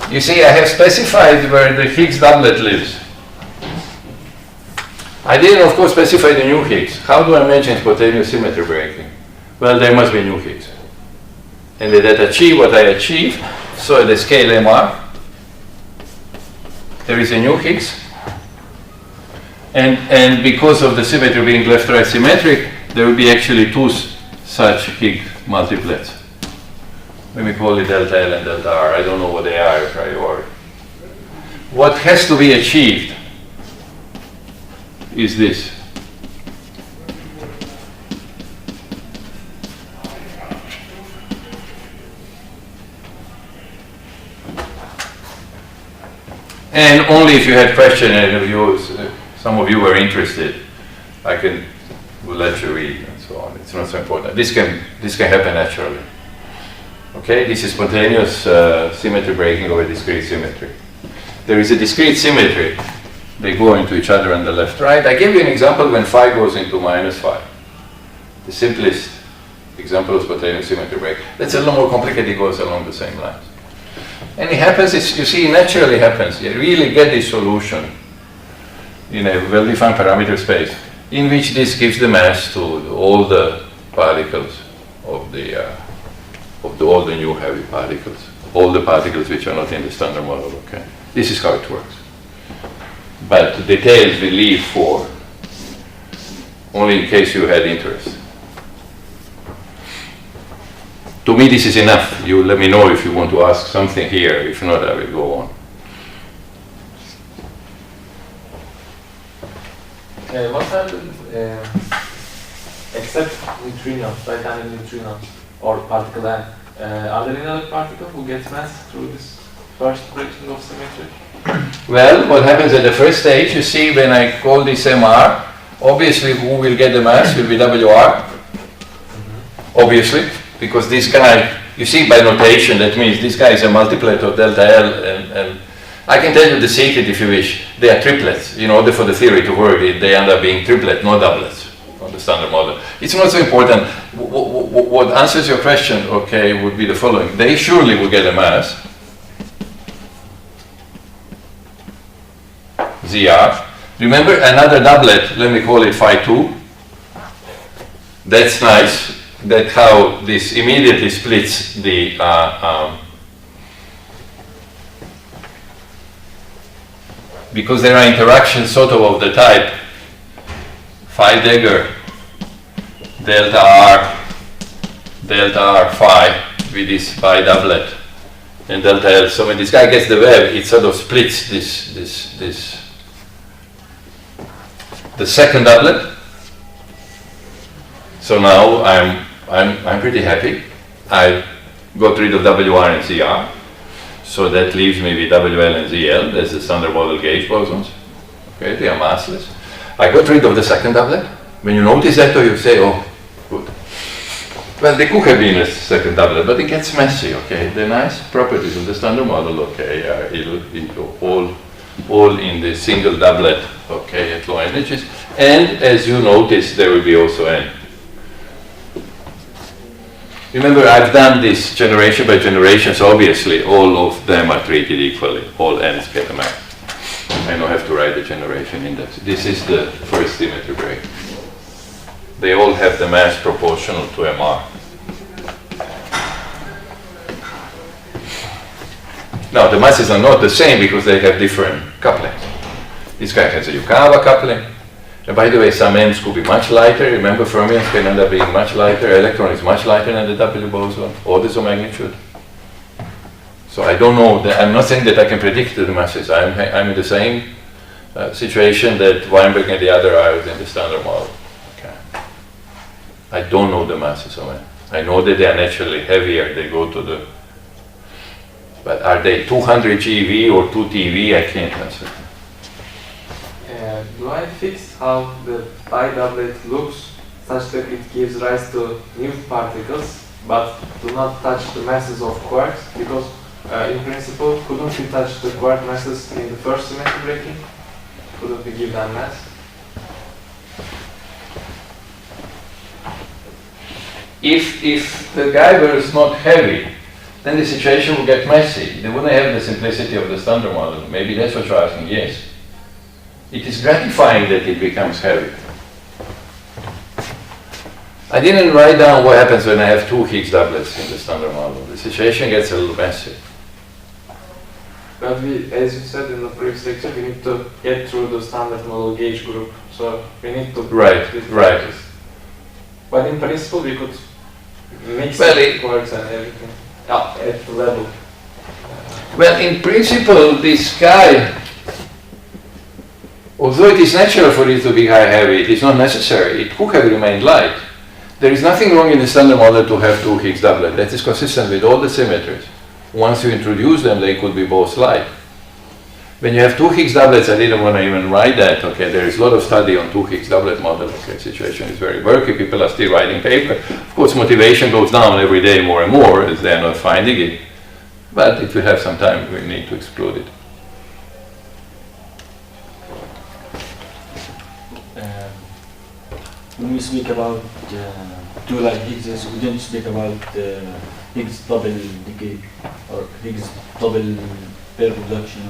You see, I have specified where the Higgs doublet lives. I didn't, of course, specify the new Higgs. How do I mention spontaneous symmetry breaking? Well, there must be a new Higgs. And that achieve what I achieve, so at the scale MR, there is a new Higgs. And because of the symmetry being left-right symmetric, there will be actually two such Higgs multiplets. Let me call it delta L and delta R. I don't know what they are a priori. What has to be achieved is this. And only if you had questions and if you, some of you were interested, I will let you read and so on. It's not so important. This can happen naturally. Okay, this is spontaneous symmetry breaking over discrete symmetry. There is a discrete symmetry. They go into each other on the left, right. I gave you an example when phi goes into minus phi. The simplest example of spontaneous symmetry break. That's a little more complicated. It goes along the same lines. And it happens, you see, it naturally happens. You really get this solution in a well-defined parameter space in which this gives the mass to all the particles of all the new heavy particles, all the particles which are not in the standard model. Okay, this is how it works. But the details we leave for only in case you had interest. To me, this is enough. You let me know if you want to ask something here. If not, I will go on. What happens except neutrinos, right-handed neutrinos, or particle N? Are there any other particle who gets mass through this first breaking of symmetry? Well, what happens at the first stage, you see, when I call this MR, obviously who will get the mass will be WR. Obviously, because this guy, you see by notation, that means this guy is a multiplet of delta L, and I can tell you the secret if you wish. They are triplets. In order for the theory to work, they end up being triplet, not doublets, on the standard model. It's not so important. What answers your question, okay, would be the following. They surely will get a mass, ZR. Remember another doublet, let me call it phi 2. That's nice. That's how this immediately splits the because there are interactions sort of the type phi dagger delta R phi with this phi doublet and delta L. So when this guy gets the wave, it sort of splits the second doublet. So now I'm pretty happy. I got rid of WR and ZR. So that leaves me with WL and ZL. That's the standard model gauge bosons. Okay, they are massless. I got rid of the second doublet. When you notice that, you say, oh, good. Well, they could have been a second doublet, but it gets messy, okay? The nice properties of the standard model, okay, are all in the single doublet, okay, at low energies. And as you notice, there will be also N. Remember, I've done this generation by generation, so obviously all of them are treated equally. All N's get a mass. I don't have to write the generation index. This is the first symmetry break. They all have the mass proportional to MR. Now, the masses are not the same because they have different couplings. This guy has a Yukawa coupling. And by the way, some N's could be much lighter. Remember, fermions can end up being much lighter. Electron is much lighter than the W boson, orders of magnitude. So I don't know. I'm not saying that I can predict the masses. I'm in the same situation that Weinberg and the other are in the standard model. Okay. I don't know the masses of N. I know that they are naturally heavier. They go to the. But are they 200 GeV or 2 TeV? I can't answer. Do I fix how the pi doublet looks such that it gives rise to new particles, but do not touch the masses of quarks? Because in principle, couldn't we touch the quark masses in the first symmetry breaking? Couldn't we give them mass? If the guy was not heavy, then the situation would get messy. They wouldn't have the simplicity of the standard model. Maybe that's what you're asking, yes. It is gratifying that it becomes heavy. I didn't write down what happens when I have two Higgs doublets in the standard model. The situation gets a little messy. But we, as you said in the previous lecture, we need to get through the standard model gauge group. So we need to right. But in principle, we could mix quarks and everything. at the level? Well, in principle, this guy, although it is natural for it to be high heavy, it is not necessary. It could have remained light. There is nothing wrong in the standard model to have two Higgs doublets. That is consistent with all the symmetries. Once you introduce them, they could be both light. When you have two Higgs doublets, I didn't want to even write that. Okay, there is a lot of study on two Higgs doublet model. Okay, situation is very murky. People are still writing paper. Of course, motivation goes down every day more and more as they are not finding it. But if we have some time, we need to explode it. When we speak about two light Higgs, we don't speak about Higgs double decay or Higgs double pair production.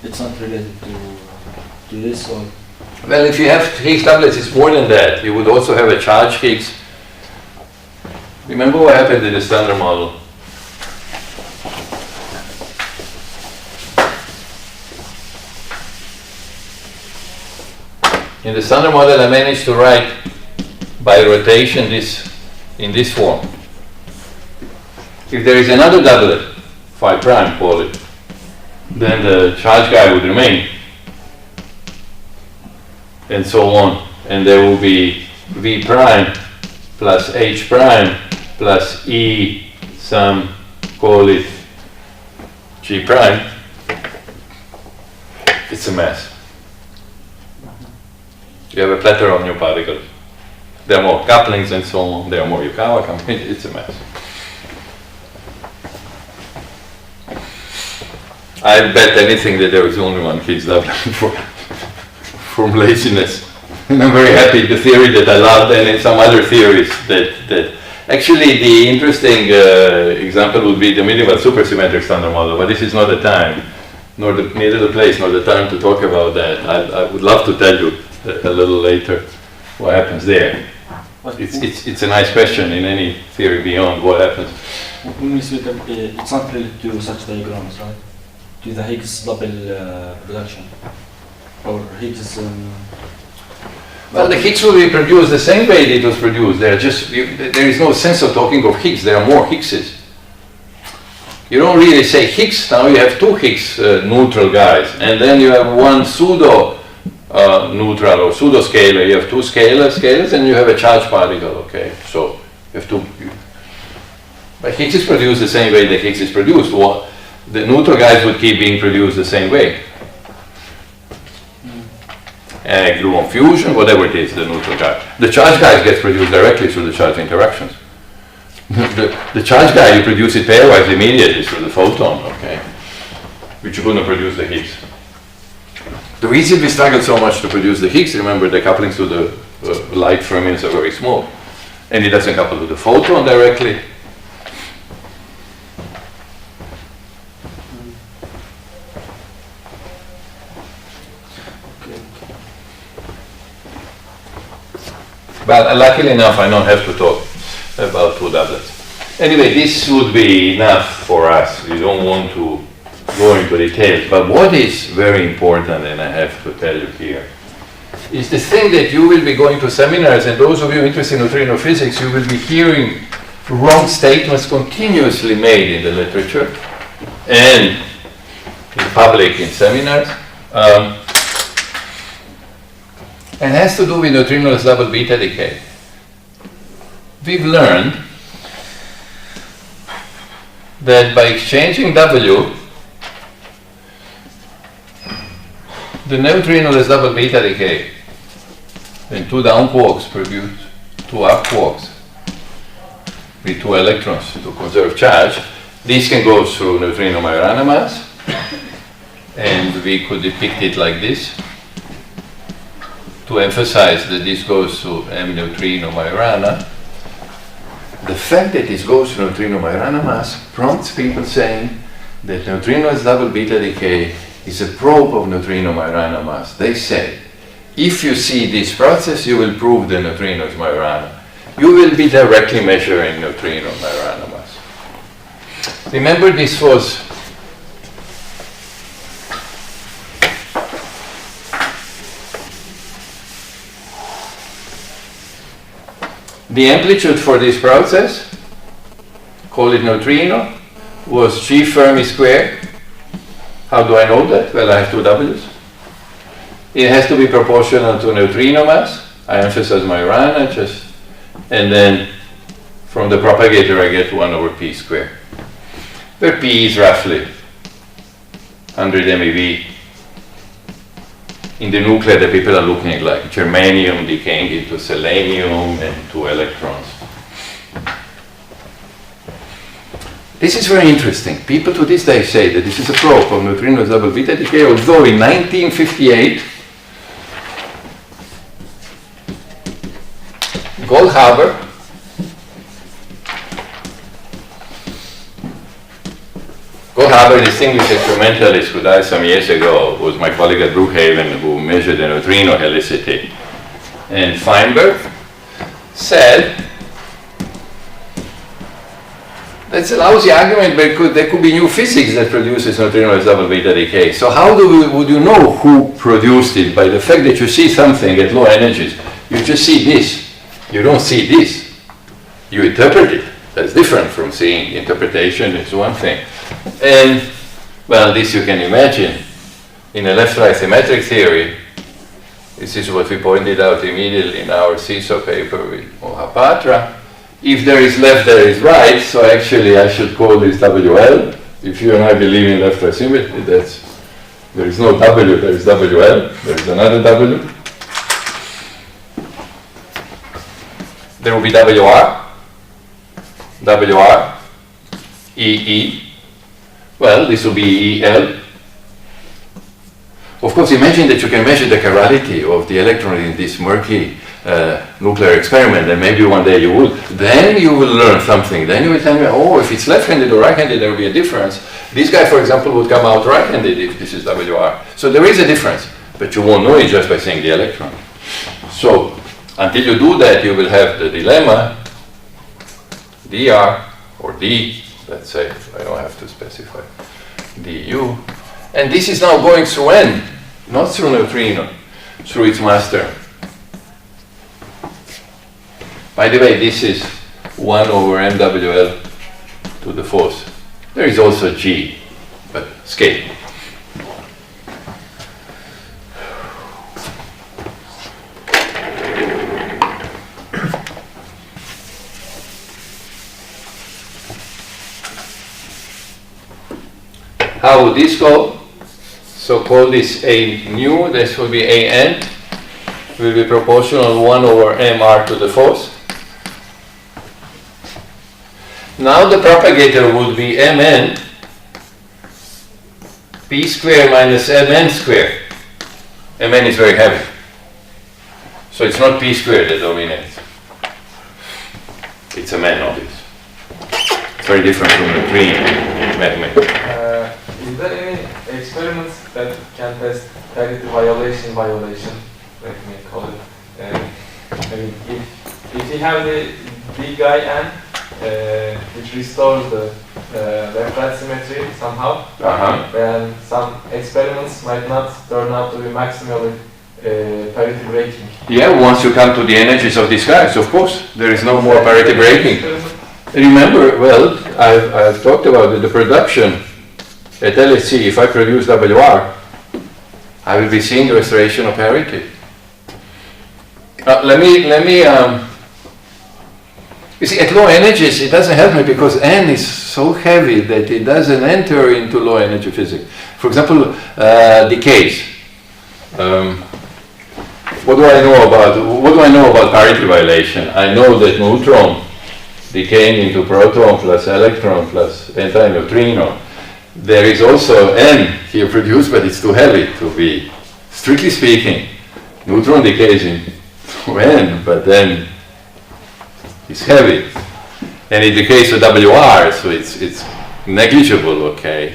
It's not related to this, or? Well, if you have Higgs doublets, it's more than that. You would also have a charge Higgs. Remember what happened in the standard model? In the standard model, I managed to write by rotation this in this form. If there is another doublet, phi prime, call it, then the charge guy would remain, and so on. And there will be V prime plus H prime plus E, some call it G prime. It's a mess. You have a plethora of new particles. There are more couplings and so on. There are more Yukawa couplings. It's a mess. I bet anything that there is only one Higgs doublet from laziness. And I'm very happy the theory that I loved and some other theories that actually the interesting example would be the minimal supersymmetric standard model, but this is not the time, neither the place nor the time to talk about that. I would love to tell you a little later what happens there. It's a nice question in any theory beyond what happens. When we speak, it's not related to such diagrams, right? To the Higgs double production or Higgs. Well, the Higgs will be produced the same way it was produced. There is no sense of talking of Higgs. There are more Higgses. You don't really say Higgs. Now you have two Higgs neutral guys, and then you have one pseudo neutral or pseudo scalar. You have two scalars, and you have a charged particle. Okay, so you have two. But Higgs is produced the same way that Higgs is produced. The neutral guys would keep being produced the same way. Gluon fusion, whatever it is, the neutral guy. The charge guys get produced directly through the charge interactions. The charge guy, you produce it pairwise immediately through the photon, okay? Which you couldn't produce the Higgs. The reason we struggled so much to produce the Higgs, remember the couplings to the light fermions are very small. And it doesn't couple to the photon directly. But luckily enough, I don't have to talk about two doublets. Anyway, this would be enough for us. We don't want to go into details. But what is very important, and I have to tell you here, is the thing that you will be going to seminars, and those of you interested in neutrino physics, you will be hearing wrong statements continuously made in the literature and in public, in seminars. And has to do with neutrino's double beta decay. We've learned that by exchanging W, the neutrino-less double beta decay, when two down quarks produce two up quarks with two electrons to conserve charge, this can go through neutrino Majorana mass, and we could depict it like this to emphasize that this goes to M neutrino Majorana. The fact that this goes to neutrino Majorana mass prompts people saying that neutrino's double beta decay is a probe of neutrino Majorana mass. They say, if you see this process, you will prove the neutrino is Majorana. You will be directly measuring neutrino Majorana mass. Remember, this was the amplitude for this process, call it neutrino, was G Fermi square. How do I know that? Well, I have two W's. It has to be proportional to neutrino mass. I emphasize my run, and then from the propagator I get 1 over p squared, where p is roughly 100 MeV. In the nuclei, the people are looking at like germanium decaying into selenium and 2 electrons. This is very interesting. People to this day say that this is a probe of neutrinos double beta decay, although in 1958, Goldhaber, a distinguished experimentalist who died some years ago, was my colleague at Brookhaven who measured the neutrino helicity. And Feinberg said, that's a lousy argument, but there could be new physics that produces neutrino double beta decay. So how would you know who produced it? By the fact that you see something at low energies. You just see this. You don't see this. You interpret it. That's different from seeing. Interpretation is one thing. And, well, this you can imagine. In a left-right symmetric theory, this is what we pointed out immediately in our CISO paper with Mohapatra. If there is left, there is right, so actually I should call this WL. If you and I believe in left-right symmetry, there is no W, there is WL, there is another W. There will be WR, EE. Well, this will be EL. Of course, imagine that you can measure the chirality of the electron in this murky nuclear experiment, and maybe one day you will. Then you will learn something. Then you will tell me, oh, if it's left-handed or right-handed, there will be a difference. This guy, for example, would come out right-handed if this is WR. So there is a difference, but you won't know it just by seeing the electron. So until you do that, you will have the dilemma, dr or d, let's say, I don't have to specify, du. And this is now going through n, not through neutrino, through its master. By the way, this is 1 over MWL to the 4th. There is also G, but scale. How would this go? So call this A nu, this will be AN, will be proportional 1 over MR to the 4th. Now the propagator would be Mn P square minus Mn square. Mn is very heavy. So it's not P square that dominates. It's Mn obvious. It's very different from the neutrino. Is there any experiments that can test parity violation, let me call it? I mean, if you have the big guy N, which restores the left-right symmetry somehow, then some experiments might not turn out to be maximally parity breaking. Yeah, once you come to the energies of these guys, of course, there is no more parity breaking. Remember, well, I've talked about it, the production at LHC. If I produce WR, I will be seeing the restoration of parity. Let me you see, at low energies, it doesn't help me because N is so heavy that it doesn't enter into low energy physics. For example, decays. What do I know about parity violation? I know that neutron decaying into proton plus electron plus antineutrino. There is also N here produced, but it's too heavy to be, strictly speaking, neutron decays into N, but then it's heavy, and it decays to WR, so it's negligible, okay.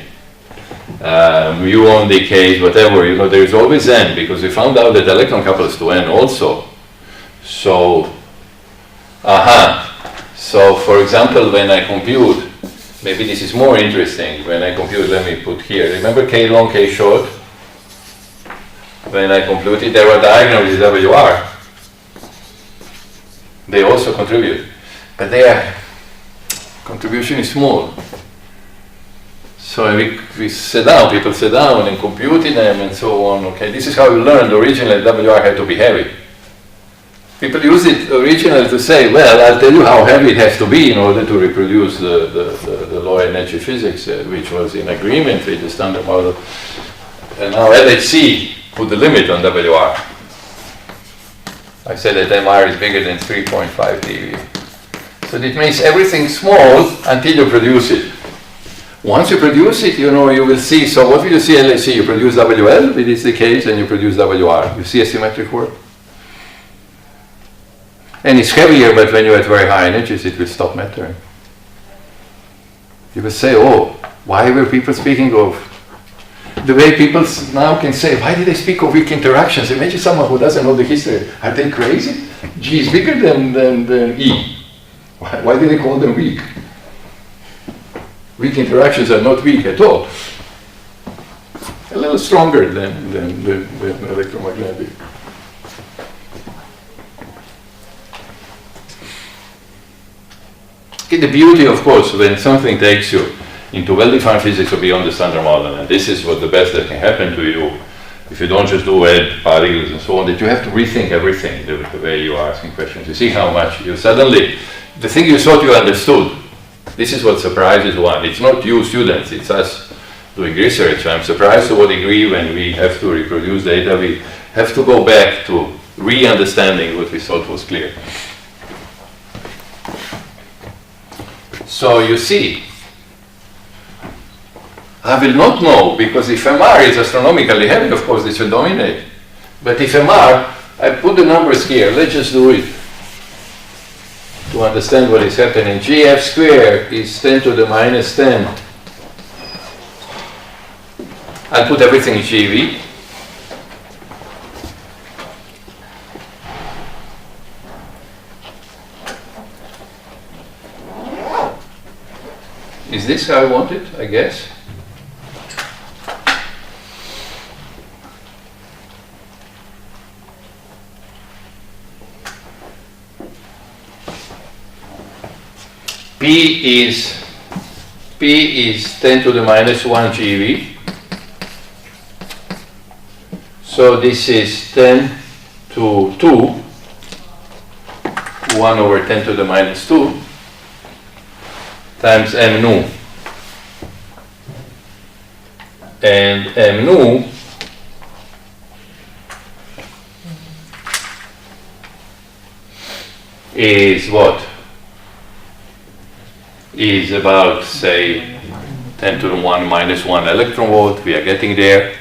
Muon decays, whatever, you know, there is always N, because we found out that electron couples to N also. So, so for example, when I compute, maybe this is more interesting, when I compute, let me put here, remember K long, K short? When I computed, there were diagonals with WR. They also contribute, but their contribution is small. So we sit down, people sit down and computing them and so on. Okay, this is how we learned originally WR had to be heavy. People used it originally to say, well, I'll tell you how heavy it has to be in order to reproduce the low energy physics, which was in agreement with the standard model. And now LHC put the limit on WR. I said that MR is bigger than 3.5 dV. So it makes everything small until you produce it. Once you produce it, you know, you will see, so what will you see LHC? You produce WL, which is the case, and you produce WR. You see a symmetric work? And it's heavier, but when you're at very high energies, it will stop mattering. You will say, oh, why were people speaking of, the way people now can say, why did they speak of weak interactions? Imagine someone who doesn't know the history. Are they crazy? G is bigger than E. Why did they call them weak? Weak interactions are not weak at all. A little stronger than electromagnetic. Okay, the beauty, of course, when something takes you into well-defined physics or beyond the standard model, and this is what the best that can happen to you if you don't just do particles and so on, that you have to rethink everything, the way you are asking questions. You see how much you suddenly, the thing you thought you understood, this is what surprises one. It's not you students, it's us doing research. I'm surprised to what degree when we have to reproduce data, we have to go back to re-understanding what we thought was clear. So you see, I will not know, because if MR is astronomically heavy, of course this will dominate. But if MR, I put the numbers here, let's just do it to understand what is happening. GF squared is 10 to the minus 10. I'll put everything in GV. Is this how I want it? I guess. P is 10 to the minus 1 GeV. So this is 10 to 2, 1 over 10 to the minus 2, times m nu. And m nu is what? Is about, say, 10 to the 1 minus 1 electron volt. We are getting there.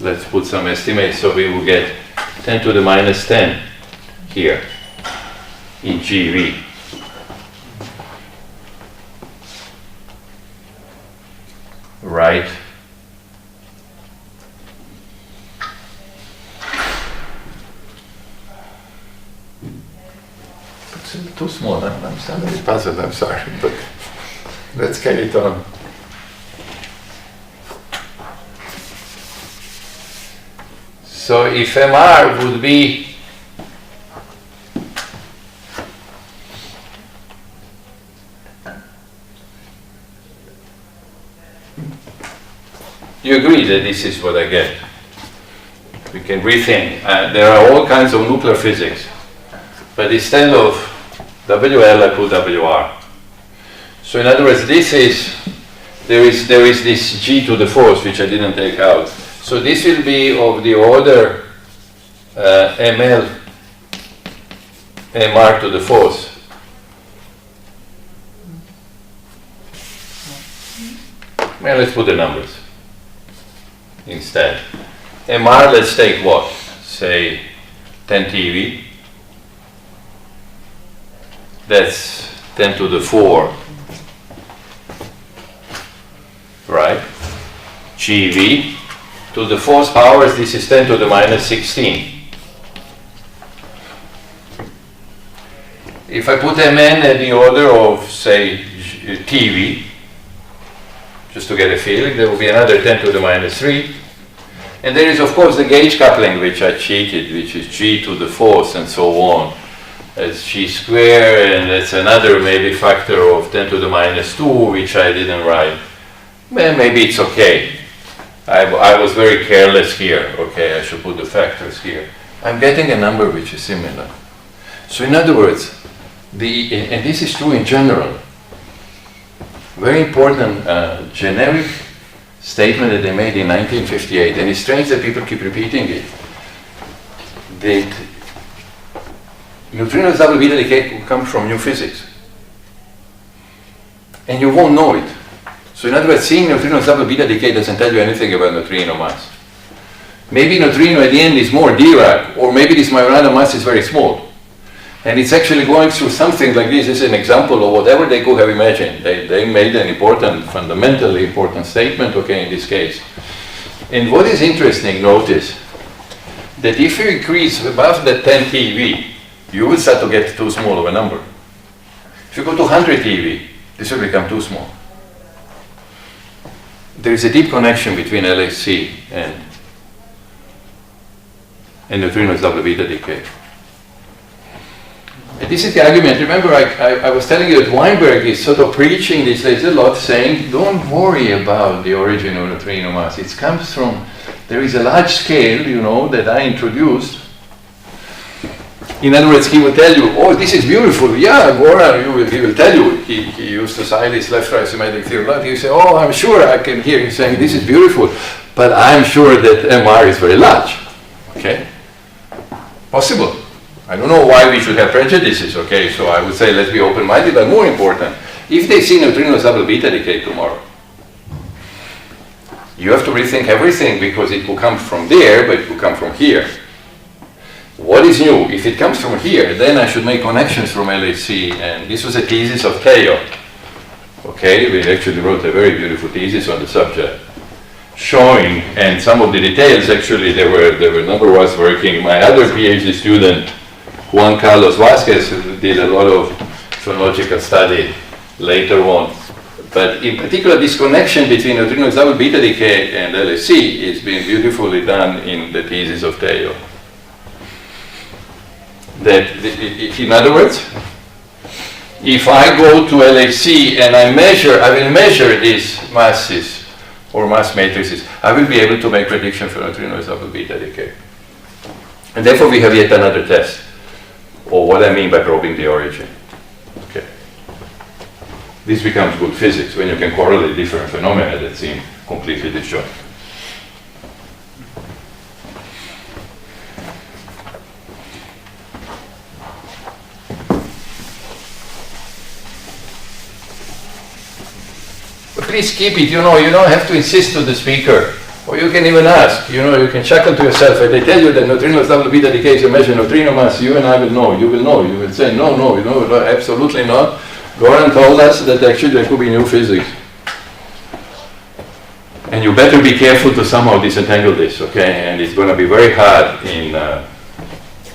Let's put some estimates. So we will get 10 to the minus 10 here in GeV. Right? It's too small. I'm suddenly puzzled. I'm sorry, but let's carry it on. So if MR would be you agree that this is what I get. We can rethink. There are all kinds of nuclear physics, but instead of WL, I put WR. So in other words, this is there is this G to the fourth, which I didn't take out. So this will be of the order ML MR to the fourth. Well, let's put the numbers instead. MR, let's take what? Say 10 TeV. That's 10 to the 4. Right? GeV. To the fourth powers, this is 10 to the minus 16. If I put Mn at the order of, say, TeV, just to get a feeling, there will be another 10 to the minus 3. And there is, of course, the gauge coupling, which I cheated, which is G to the fourth and so on. It's G squared, and that's another maybe factor of 10 to the minus 2, which I didn't write. Well, maybe it's okay. I was very careless here. Okay, I should put the factors here. I'm getting a number which is similar. So in other words, and this is true in general, very important generic statement that they made in 1958, and it's strange that people keep repeating it, that neutrinos double beta decay comes from new physics. And you won't know it. So in other words, seeing neutrinos double beta decay doesn't tell you anything about neutrino mass. Maybe neutrino at the end is more Dirac, or maybe this Majorana mass is very small. And it's actually going through something like this. This is an example of whatever they could have imagined. They made an important, fundamentally important statement, okay, in this case. And what is interesting, notice, that if you increase above the 10 TeV, you will start to get too small of a number. If you go to 100 TeV, this will become too small. There is a deep connection between LHC and neutrinos double beta decay. And this is the argument. Remember, I was telling you that Weinberg is sort of preaching this. There's a lot saying, don't worry about the origin of neutrino mass. It comes from, there is a large scale, you know, that I introduced. In other words, he will tell you, oh, this is beautiful. Yeah, Goran, he will tell you. He used to cite this left trisymetric theory a lot. He will say, oh, I'm sure I can hear him saying, this is beautiful, but I'm sure that MR is very large. Okay? Possible. I don't know why we should have prejudices, okay? So I would say let's be open-minded, but more important, if they see neutrinos double beta decay tomorrow, you have to rethink everything because it will come from there, but it will come from here. What is new? If it comes from here, then I should make connections from LHC, and this was a thesis of Teo. Okay, we actually wrote a very beautiful thesis on the subject, showing, and some of the details actually, there were a number of us working. My other PhD student, Juan Carlos Vasquez, did a lot of phonological study later on. But in particular, this connection between neutrinos double beta decay and LHC is being beautifully done in the thesis of Teo. That, in other words, if I go to LHC and I will measure these masses or mass matrices, I will be able to make prediction for neutrinos double beta decay. And therefore we have yet another test, or what I mean by probing the origin. Okay. This becomes good physics when you can correlate different phenomena that seem completely disjoint. Please keep it, you know, you don't have to insist to the speaker. Or you can even ask, you know, you can chuckle to yourself. If they tell you that neutrinos double beta decay is a measure neutrino mass, you and I will know, you will say, no, you know, absolutely not. Goran told us that actually there could be new physics. And you better be careful to somehow disentangle this, okay? And it's going to be very hard in,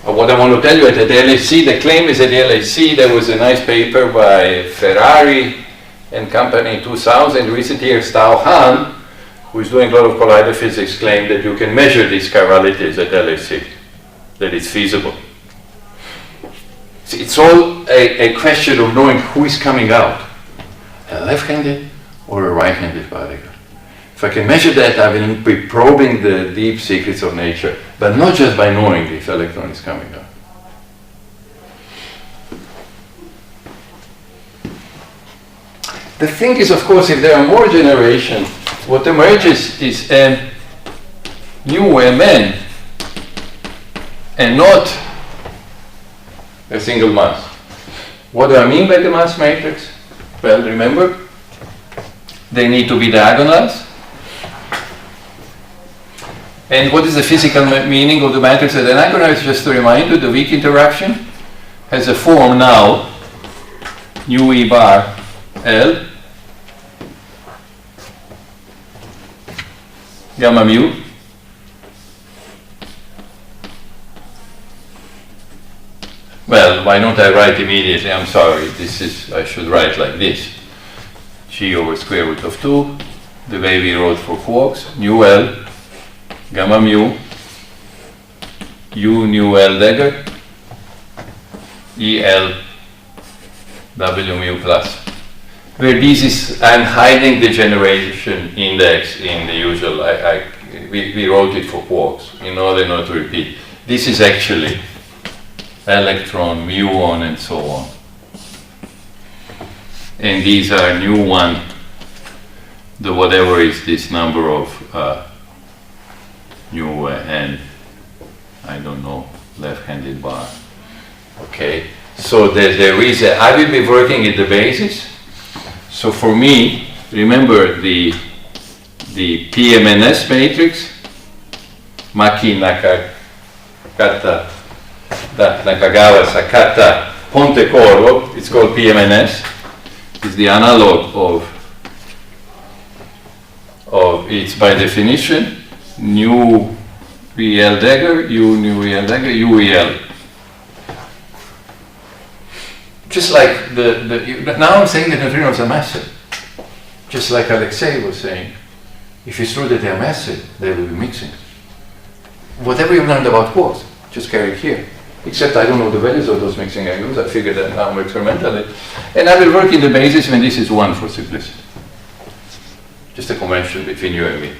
what I want to tell you, at the LHC, the claim is at the LHC, there was a nice paper by Ferrari and company in 2000, recent years, Tao Han, who is doing a lot of collider physics, claimed that you can measure these chiralities at LHC, that it's feasible. It's all a question of knowing who is coming out, a left-handed or a right-handed particle. If I can measure that, I will be probing the deep secrets of nature, but not just by knowing if electron is coming out. The thing is, of course, if there are more generations, what emerges is a new MN and not a single mass. What do I mean by the mass matrix? Well, remember, they need to be diagonalized. And what is the physical meaning of the matrix at diagonalize? Just to remind you, the weak interaction has a form now, nu E bar L gamma mu well, why don't I write immediately? I'm sorry, I should write like this. G over square root of 2, the way we wrote for quarks, nu L gamma mu U nu L dagger E L W mu plus. where this is, I'm hiding the generation index in the usual, we wrote it for quarks in order not to repeat. This is actually electron, muon, and so on. And these are nu 1, the whatever is this number of nu and I don't know, left-handed bar. Okay, so there is a, I will be working at the basis. So for me, remember the PMNS matrix, Maki Nakagawa Sakata Pontecorvo, it's called PMNS, is the analog of it's by definition nu EL dagger, U nu EL dagger, UEL. Just like now I'm saying that neutrinos are massive. Just like Alexei was saying, if it's true that they are massive, they will be mixing. Whatever you've learned about quarks, just carry it here. Except I don't know the values of those mixing angles, I figured that out experimentally. And I will work in the basis when this is 1 for simplicity. Just a convention between you and me.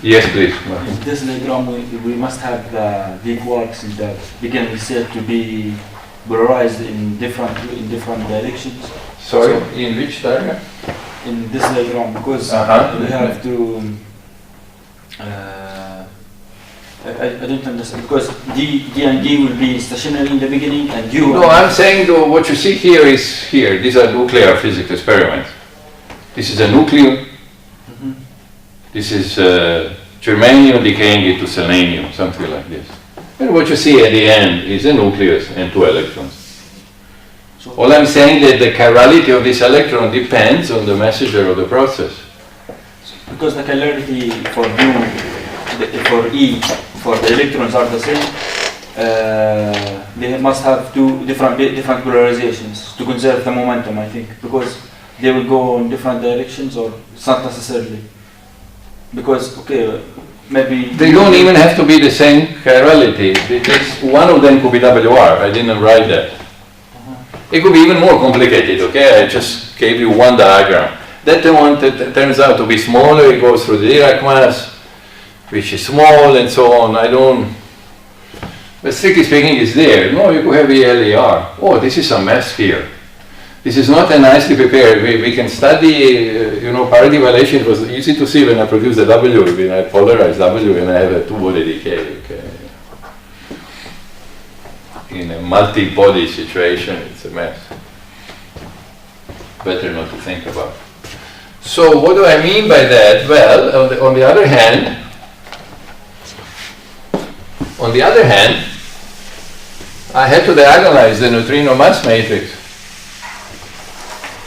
Yes, please. In this diagram, we must have the quarks in the beginning set to be polarized in different directions. Sorry, so in which diagram? In this diagram, because we have to. I don't understand, because D and D will be stationary in the beginning and U. No, I'm saying what you see here is here. These are nuclear physics experiments. This is a nucleus. This is germanium decaying into selenium, something like this. And what you see at the end is a nucleus and 2 electrons. So all I'm saying that the chirality of this electron depends on the messenger of the process. Because the chirality for U, for E, for the electrons are the same, they must have two different polarizations to conserve the momentum, I think, because they will go in different directions, or it's not necessarily. Because, okay, maybe... They don't even have to be the same chirality. One of them could be WR. I didn't write that. It could be even more complicated, okay? I just gave you one diagram. That one turns out to be smaller. It goes through the Dirac mass, which is small, and so on. I don't... But strictly speaking, it's there. No, you could have ELER. Oh, this is a mess here. This is not a nicely prepared. We can study, parity violation. It was easy to see when I produced the W, when I polarize W and I have a two-body decay. Okay. In a multi-body situation, it's a mess. Better not to think about. So what do I mean by that? Well, on the other hand, I had to diagonalize the neutrino mass matrix.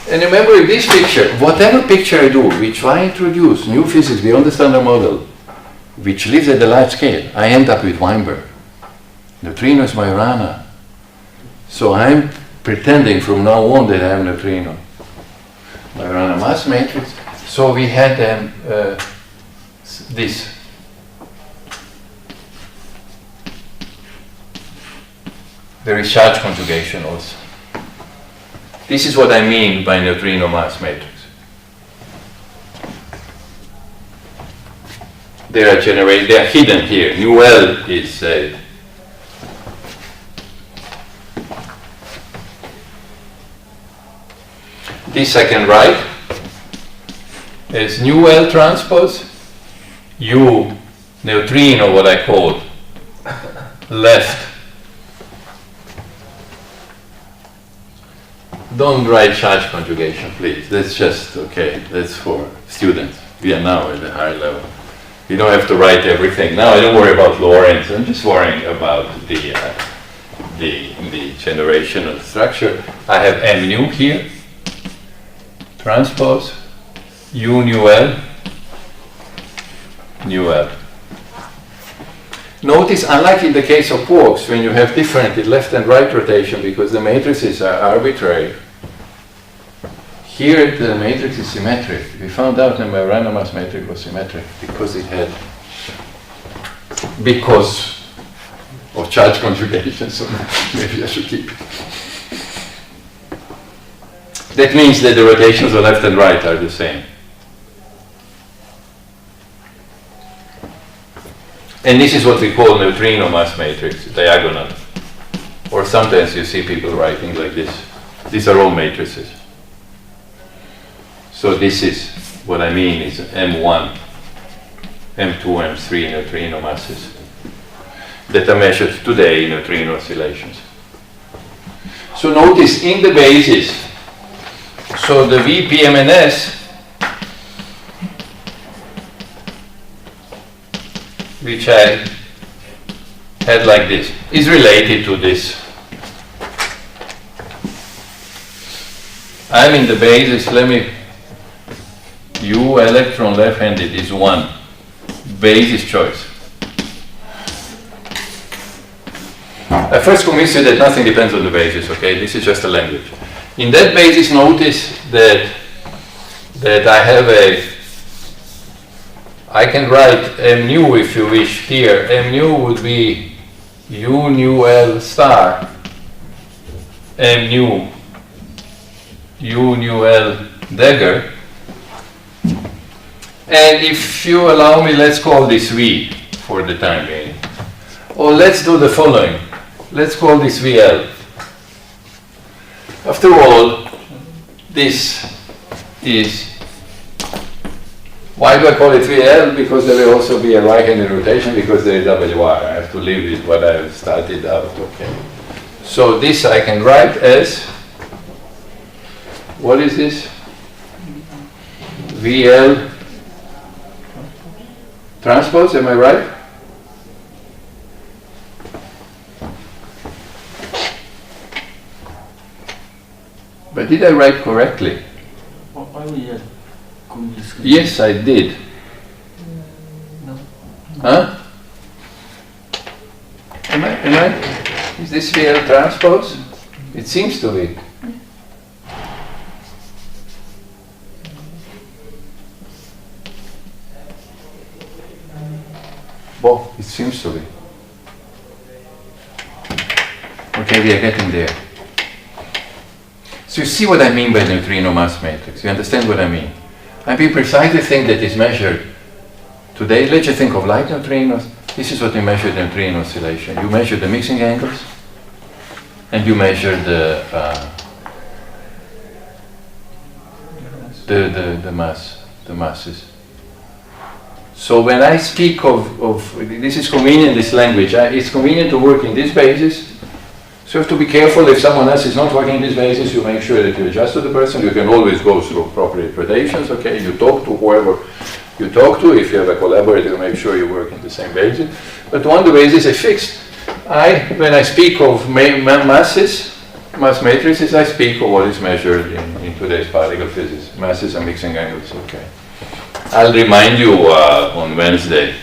And remember, in this picture, whatever picture I do, which I introduce new physics beyond the standard model, which lives at the large scale, I end up with Weinberg. Neutrino is my Rana. So I'm pretending from now on that I have neutrino. My Rana mass matrix. So we had this. There is charge conjugation also. This is what I mean by neutrino mass matrix. They are generated, they are hidden here. Nu L is this I can write as nu L transpose, U neutrino, what I call left. Don't write charge conjugation, please. That's just, okay, that's for students. We are now at the higher level. You don't have to write everything. Now I don't worry about Lorentz, I'm just worrying about the generational structure. I have M nu here, transpose, U nu L, nu L. Notice, unlike in the case of quarks, when you have different left and right rotation because the matrices are arbitrary, here the matrix is symmetric. We found out that my random mass matrix was symmetric because of charge conjugation, so maybe I should keep it. That means that the rotations of left and right are the same. And this is what we call neutrino mass matrix, diagonal. Or sometimes you see people writing like this. These are all matrices. So this is what I mean is M1, M2, M3 neutrino masses that are measured today in neutrino oscillations. So notice in the basis, so the VPMNS, which I had like this, is related to this. I'm in the basis, let me, U electron left-handed is 1, basis choice. I first convince you that nothing depends on the basis, okay? This is just a language. In that basis, notice that I have I can write M nu if you wish here. M nu would be U nu L star, M nu U nu L dagger. And if you allow me, let's call this V for the time being. Or let's do the following. Let's call this VL. After all, this is, why do I call it VL? Because there will also be a right-handed rotation because there is WR. I have to leave it what I started out, okay. So this I can write as, what is this? VL transpose, am I right? But did I write correctly? Yes, I did. No. Huh? Am I? Is this VL transpose? It seems to be. Well, it seems to be. Okay, we are getting there. So you see what I mean by neutrino mass matrix. You understand what I mean? I mean precisely the thing that is measured today. Let's just think of light neutrinos. This is what we measure neutrino oscillation. You measure the mixing angles, and you measure the masses. So when I speak of this is convenient, this language, it's convenient to work in this basis. So you have to be careful if someone else is not working in this basis, you make sure that you adjust to the person. You can always go through appropriate gradations, okay? You talk to whoever you talk to. If you have a collaborator, you make sure you work in the same basis. But when the basis is fixed, when I speak of masses, mass matrices, I speak of what is measured in today's particle physics. Masses and mixing angles, okay. I'll remind you on Wednesday,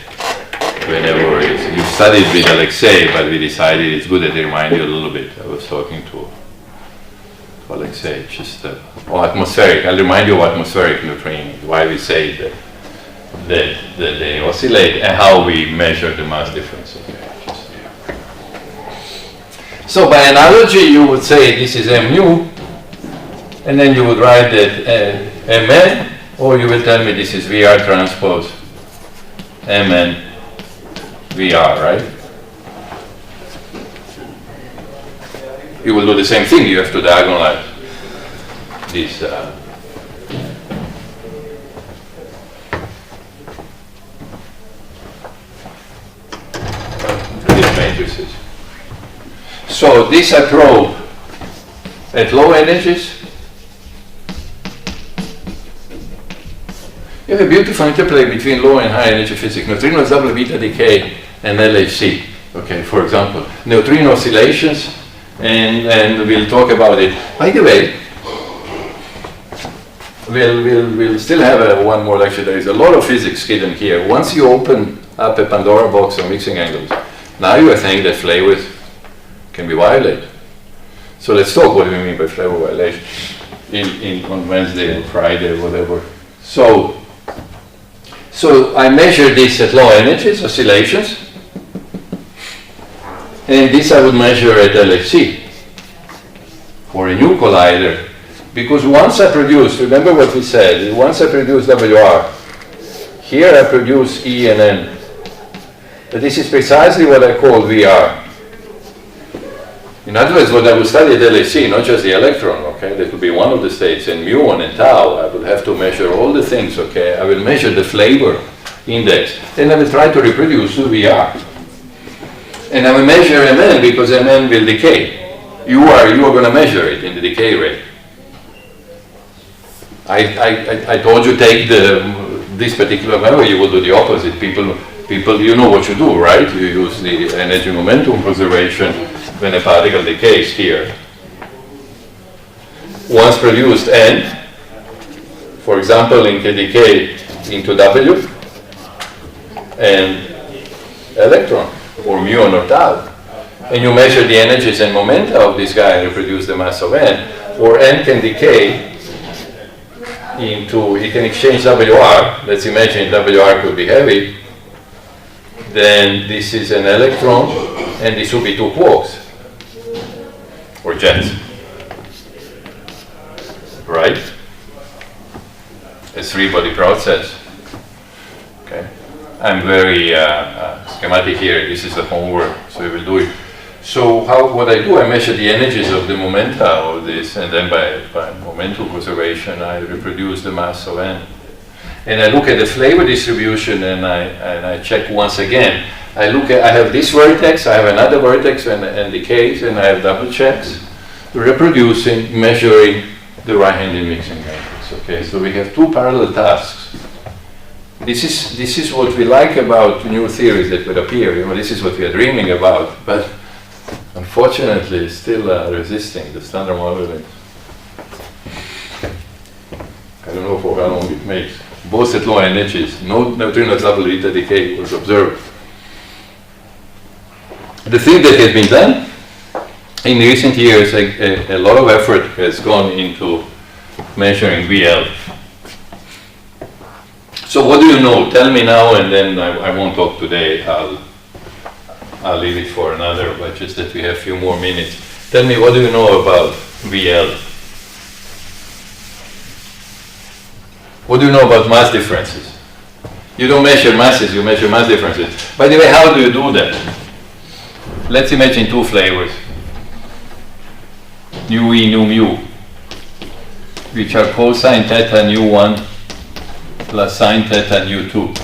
whenever you studied with Alexei, but we decided it's good that I remind you a little bit. I was talking to Alexei, just atmospheric. I'll remind you of atmospheric neutrinos, why we say that they oscillate and how we measure the mass difference. Okay, so by analogy, you would say this is mu, and then you would write that Mn, or you will tell me this is VR transpose Mn VR, right? You will do the same thing. You have to diagonalize these matrices. So this I probe at low energies. You have a beautiful interplay between low and high energy physics. Neutrinos, double beta decay, and LHC. Okay, for example, neutrino oscillations, and we'll talk about it. By the way, we'll still have one more lecture. There is a lot of physics hidden here. Once you open up a Pandora box of mixing angles, now you are saying that flavors can be violated. So let's talk what do we mean by flavor violation on Wednesday or Friday or whatever. So I measure this at low energies, oscillations. And this I would measure at LHC for a new collider. Because once I produce, remember what we said, once I produce WR, here I produce E and N. But this is precisely what I call VR. In other words, what I would study at LHC, not just the electron, okay? That would be one of the states, and muon and tau, I would have to measure all the things, okay? I will measure the flavor index. Then I will try to reproduce the VR. And I will measure Mn because Mn will decay. You are going to measure it in the decay rate. I told you take this particular value, you will do the opposite. People, you know what you do, right? You use the energy momentum conservation when a particle decays here. Once produced N, for example, it can decay into W and electron, or muon or tau. And you measure the energies and momenta of this guy and reproduce the mass of N. Or N can decay into, it can exchange WR. Let's imagine WR could be heavy. Then this is an electron, and this will be two quarks, or jets. Right? A three-body process. Okay. I'm very schematic here. This is the homework, so we will do it. So what I do, I measure the energies of the momenta of this, and then by momentum conservation, I reproduce the mass of N. And I look at the flavor distribution, and I check once again. I have this vertex, I have another vertex, and decays, and I have double checks, reproducing, measuring the right-handed mixing matrix. Okay, so we have two parallel tasks. This is what we like about new theories that would appear. You know, this is what we are dreaming about, but unfortunately, it's still resisting the standard modeling. I don't know for how long it makes. Both at low energies, no neutrino double beta decay was observed. The thing that has been done in recent years, a lot of effort has gone into measuring VL. So what do you know? Tell me now, and then I won't talk today. I'll leave it for another, but just that we have a few more minutes. Tell me, what do you know about VL? What do you know about mass differences? You don't measure masses, you measure mass differences. By the way, how do you do that? Let's imagine two flavors, nu E, nu mu, which are cosine theta nu 1 plus sine theta nu 2.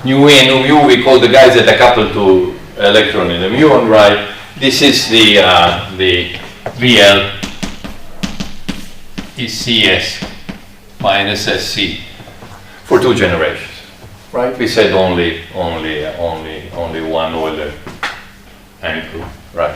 Nu E and nu mu, we call the guys that are coupled to electron in the muon, right? This is the VL is CS minus SC for two generations, right? We said only one Euler angle, right?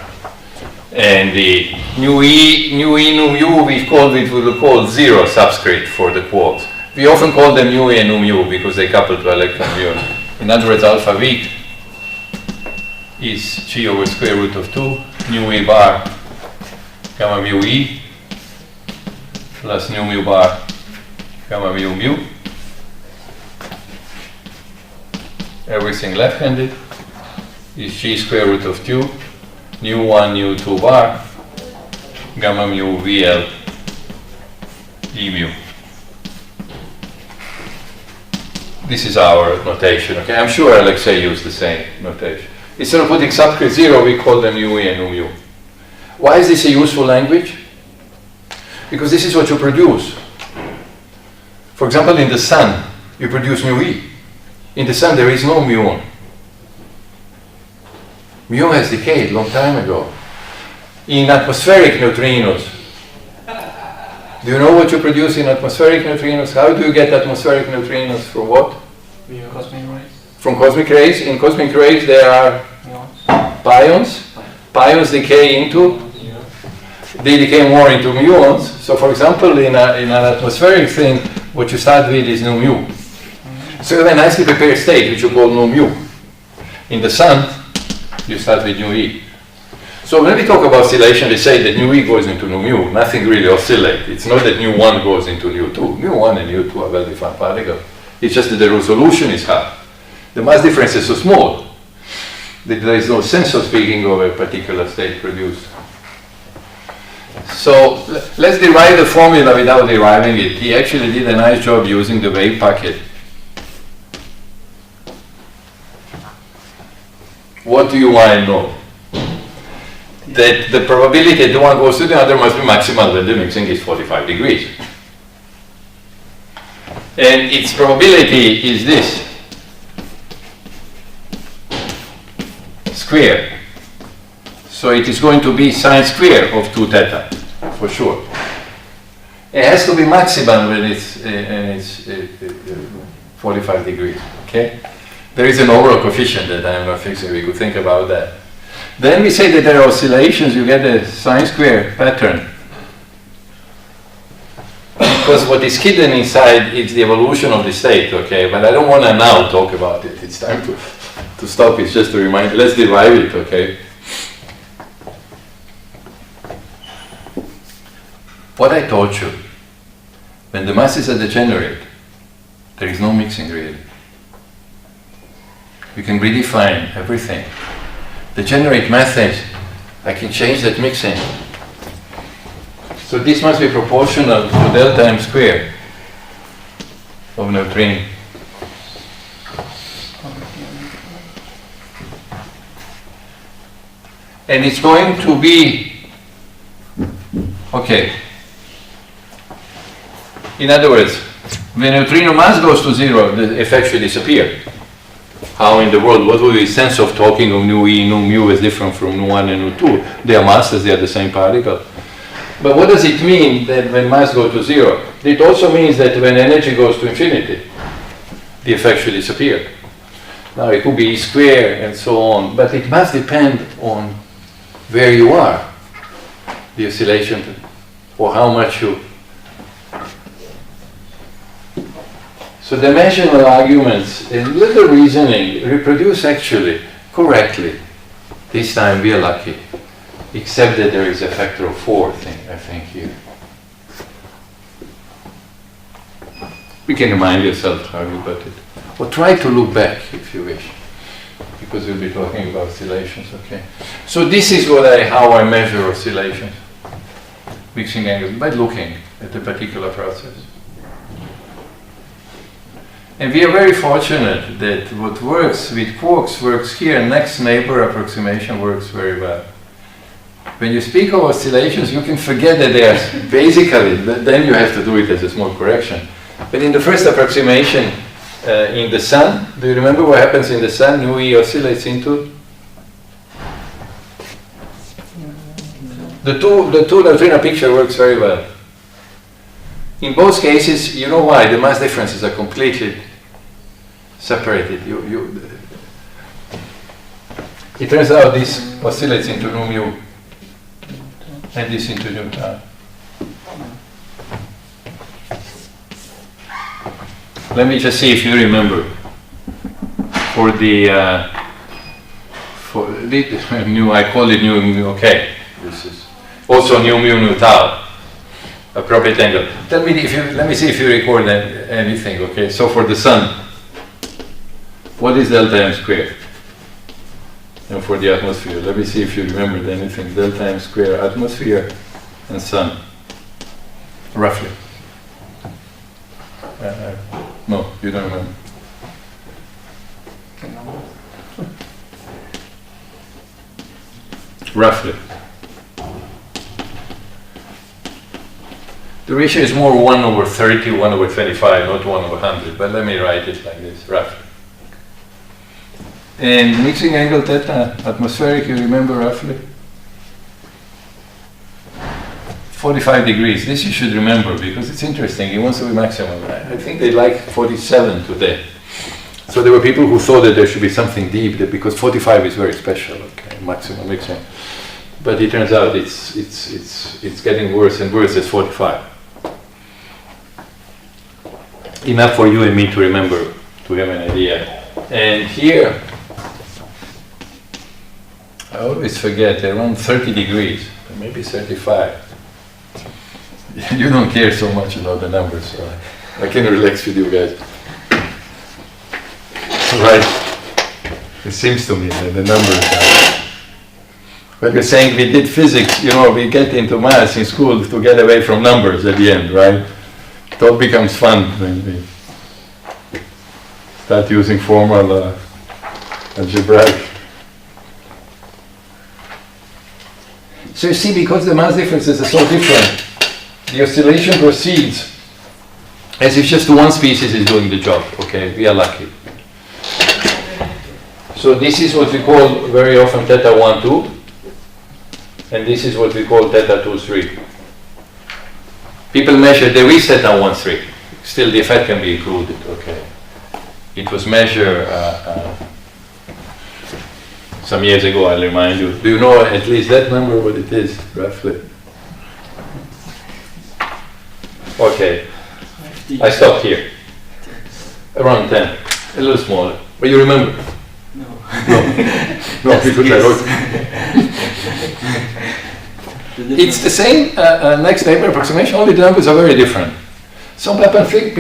And the nu E, nu mu, we will call zero subscript for the quarks. We often call them nu E and nu mu because they couple to electron muon. In other words, alpha weak is g over square root of 2 nu E bar gamma mu E plus nu mu bar gamma mu mu. Everything left-handed is g square root of 2 nu 1 nu 2 bar gamma mu VL E mu. This is our notation, okay? I'm sure Alexei used the same notation. Instead of putting subscript 0, we call them nu E and nu mu. Why is this a useful language? Because this is what you produce. For example, in the sun, you produce mu E. In the sun, there is no muon. Muon has decayed a long time ago. In atmospheric neutrinos, do you know what you produce in atmospheric neutrinos? How do you get atmospheric neutrinos? From what? Cosmic rays. From cosmic rays. In cosmic rays, there are pions. Pions decay into? They decay more into muons. So, for example, in an atmospheric thing, what you start with is nu mu. So you have a nicely prepared state, which you call nu mu. In the sun, you start with nu E. So when we talk about oscillation, we say that nu E goes into nu mu. Nothing really oscillates. It's not that nu 1 goes into nu 2. Nu 1 and nu 2 are well-defined particles. It's just that the resolution is high. The mass difference is so small that there is no sense of speaking of a particular state produced. So let's derive the formula without deriving it. He actually did a nice job using the wave packet. What do you want to know? That the probability that one goes to the other must be maximal when the mixing is 45 degrees. And its probability is this. Square. So it is going to be sine square of 2 theta, for sure. It has to be maximal when it's 45 degrees, okay? There is an overall coefficient that I'm not fixing, we could think about that. Then we say that there are oscillations, you get a sine square pattern. Because what is hidden inside is the evolution of the state, okay? But I don't want to now talk about it. It's time to stop. It's just to remind, let's derive it, okay? What I taught you, when the masses are degenerate, there is no mixing really. You can redefine everything. Degenerate methods, I can change that mixing. So this must be proportional to delta m square of neutrino. And it's going to be, okay. In other words, when neutrino mass goes to 0, the effect should disappear. How in the world, what would be the sense of talking of nu E, nu mu is different from nu 1 and nu 2? They are masses, they are the same particle. But what does it mean that when mass goes to 0? It also means that when energy goes to infinity, the effect should disappear. Now it could be E square and so on, but it must depend on where you are, the oscillation, or how much you. So dimensional arguments and little reasoning reproduce actually correctly. This time we are lucky, except that there is a factor of 4 thing, I think, here. We can remind yourself how you got it. Or try to look back if you wish, because we'll be talking about oscillations, okay? So this is how I measure oscillations, mixing angles, by looking at a particular process. And we are very fortunate that what works with quarks works here. Next neighbor approximation works very well. When you speak of oscillations, you can forget that they are basically, then you have to do it as a small correction. But in the first approximation, in the sun, do you remember what happens in the sun? Nu E oscillates into? The two neutrino picture works very well. In both cases, you know why? The mass differences are completely separated. It turns out this oscillates into nu mu and this into nu tau. Let me just see if you remember. For the nu, I call it nu mu. Okay, this is also nu mu nu tau, appropriate angle. Let me see if you record anything. Okay, so for the sun, what is delta m squared? And for the atmosphere, let me see if you remembered anything. Delta m squared, atmosphere and sun, roughly. No, you don't remember. Roughly. The ratio is more 1/30, 1/25, not 1/100, but let me write it like this, roughly. And mixing angle theta, atmospheric, you remember roughly? 45 degrees. This you should remember because it's interesting. He wants to be maximum. I think they like 47 today. So there were people who thought that there should be something deep, that because 45 is very special, okay, maximum mixing. But it turns out it's getting worse and worse at 45. Enough for you and me to remember, to have an idea. And here, I always forget, around 30 degrees, maybe 35. You don't care so much about the numbers, so I can relax with you guys. Right. It seems to me that the numbers are... But you're saying we did physics, you know, we get into maths in school to get away from numbers at the end, right? It all becomes fun when we start using formal algebraic. So you see, because the mass differences are so different, the oscillation proceeds as if just one species is doing the job, okay? We are lucky. So this is what we call very often theta 1, 2. And this is what we call theta 2, 3. People measure, there is theta 1, 3. Still the effect can be included, okay? It was measured some years ago, I'll remind you. Do you know at least that number, what it is, roughly? Okay, I stopped here. Around 10, a little smaller. But you remember? No. No, because I wrote. It's the same next paper approximation, only the numbers are very different. Some people think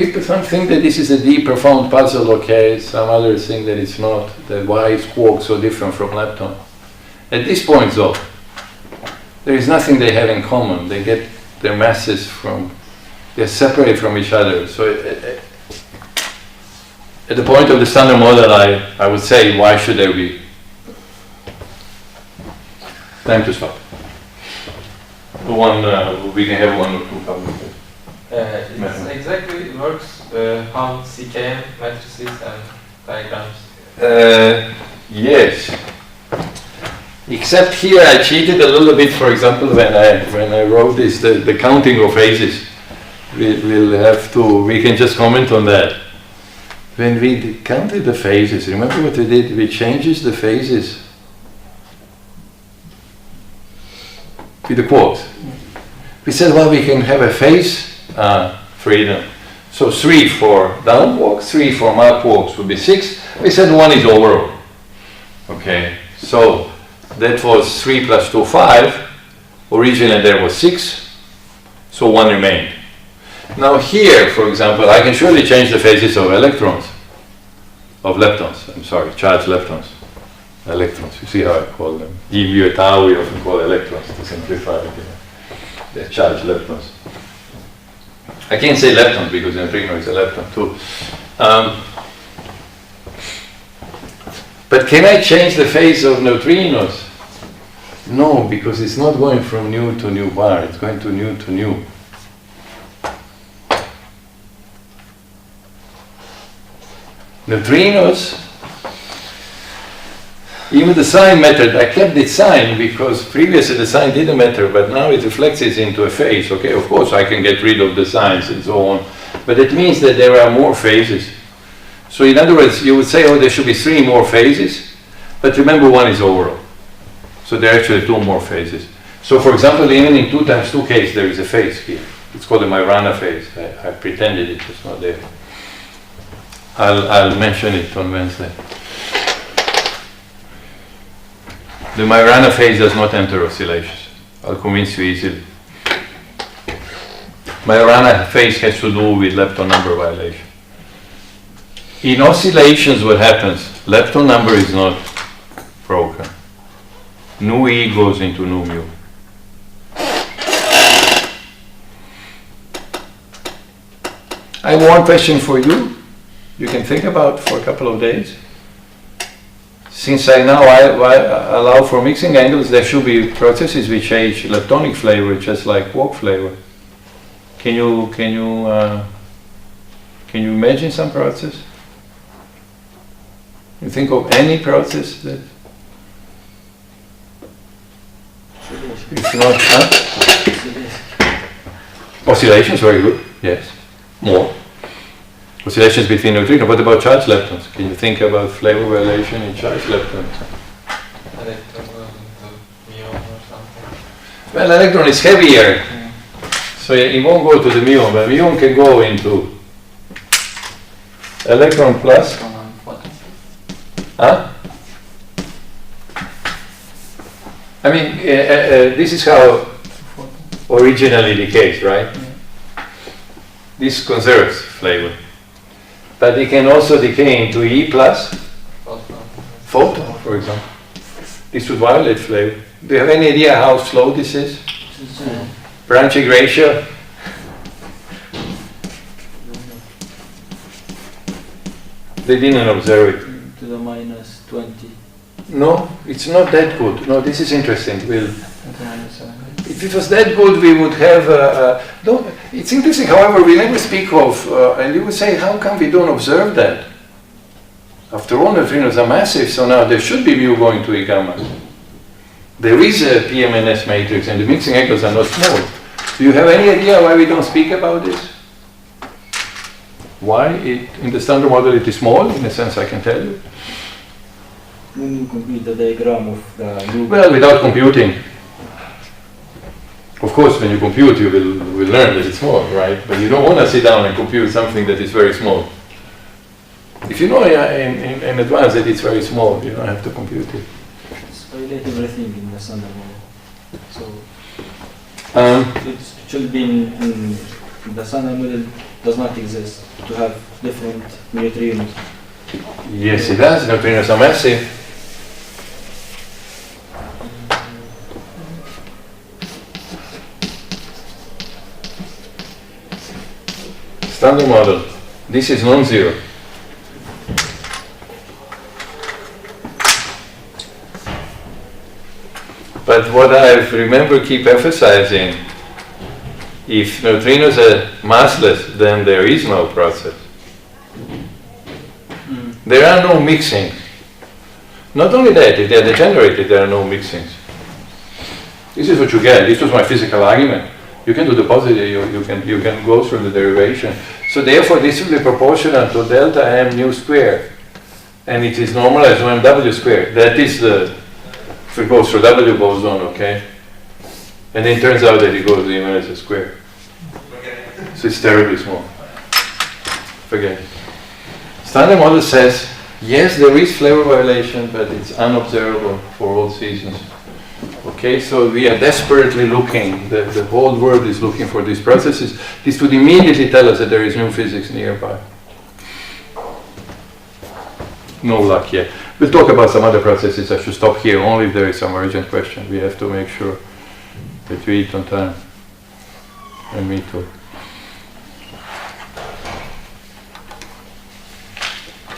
that this is a deep, profound puzzle, okay, some others think that it's not, that why is quark so different from lepton. At this point though, there is nothing they have in common. They get their masses from, they're separate from each other. So at the point of the standard model, I would say, why should there be? Time to stop. We can have one or two comments. It exactly works how CKM matrices and diagrams. Yes. Except here I cheated a little bit. For example, when I wrote this, the counting of phases, we can just comment on that. When we counted the phases, remember what we did? We changed the phases with the quarks. We said, well, we can have a phase freedom. So 3 for down quarks, 3 for up quarks would be 6. We said 1 is overall. Okay, so that was 3 plus 2, 5. Originally there was 6, so 1 remained. Now here, for example, I can surely change the phases of electrons, of leptons, I'm sorry, charged leptons. Electrons, you see how I call them. E mu et tau we often call electrons to simplify it. They're charged leptons. I can't say leptons because neutrino is a lepton too. But can I change the phase of neutrinos? No, because it's not going from nu to nu bar, it's going to nu to nu. Neutrinos, even the sign mattered. I kept the sign because previously the sign didn't matter, but now it reflects it into a phase. Okay, of course I can get rid of the signs and so on, but it means that there are more phases. So in other words, you would say, oh, there should be 3 more phases, but remember 1 is overall. So there are actually 2 more phases. So for example, even in 2 times 2 case, there is a phase here. It's called the Majorana phase. I pretended it was not there. I'll mention it on Wednesday. The Majorana phase does not enter oscillations. I'll convince you easily. Majorana phase has to do with lepton number violation. In oscillations, what happens? Lepton number is not broken. Nu E goes into nu mu. I have one question for you. You can think about for a couple of days. Since I now allow for mixing angles, there should be processes which change leptonic flavor, just like quark flavor. Can you imagine some process? You think of any process that? It's not. Huh? Oscillations, very good. Yes. More. Oscillations between neutrino. What about charged leptons? Can you think about flavor violation in charged leptons? Electron goes into muon or something. Well, electron is heavier, so it won't go to the muon, but muon can go into electron plus. Huh? I mean, this is how originally decays, right? This conserves flavor. But it can also decay into E plus photon, for example. This would violate flavor. Do you have any idea how slow this is? Branching ratio? They didn't observe it. To the minus 20. No, it's not that good. No, this is interesting. If it was that good, we would have. No, it's interesting. However, we never speak of, and you would say, how come we don't observe that? After all, neutrinos are massive, so now there should be mu going to E gamma. There is a PMNS matrix, and the mixing angles are not small. Do you have any idea why we don't speak about this? Why in the standard model it is small? In a sense, I can tell you. When you compute the diagram of the loop. Well, without computing. Of course, when you compute, you will learn that it's small, right? But you don't want to sit down and compute something that is very small. If you know in advance that it's very small, you don't have to compute it. It's violate everything in the standard model. So it should be in the standard model does not exist to have different neutrinos. Yes, it does. Neutrinos are massive. Standard model. This is non-zero. But what I remember keep emphasizing, if neutrinos are massless, then there is no process. There are no mixings. Not only that, if they are degenerated, there are no mixings. This is what you get. This was my physical argument. You can do the positive, you can go through the derivation. So therefore, this will be proportional to delta m nu squared. And it is normalized to mw squared. That is the, if it goes through W boson, okay? And then it turns out that it goes to the inverse square. So it's terribly small. Forget it. Standard model says, yes, there is flavor violation, but it's unobservable for all seasons. Okay, so we are desperately looking, the whole world is looking for these processes. This would immediately tell us that there is new physics nearby. No luck yet. We'll talk about some other processes. I should stop here only if there is some urgent question. We have to make sure that we eat on time. And me too.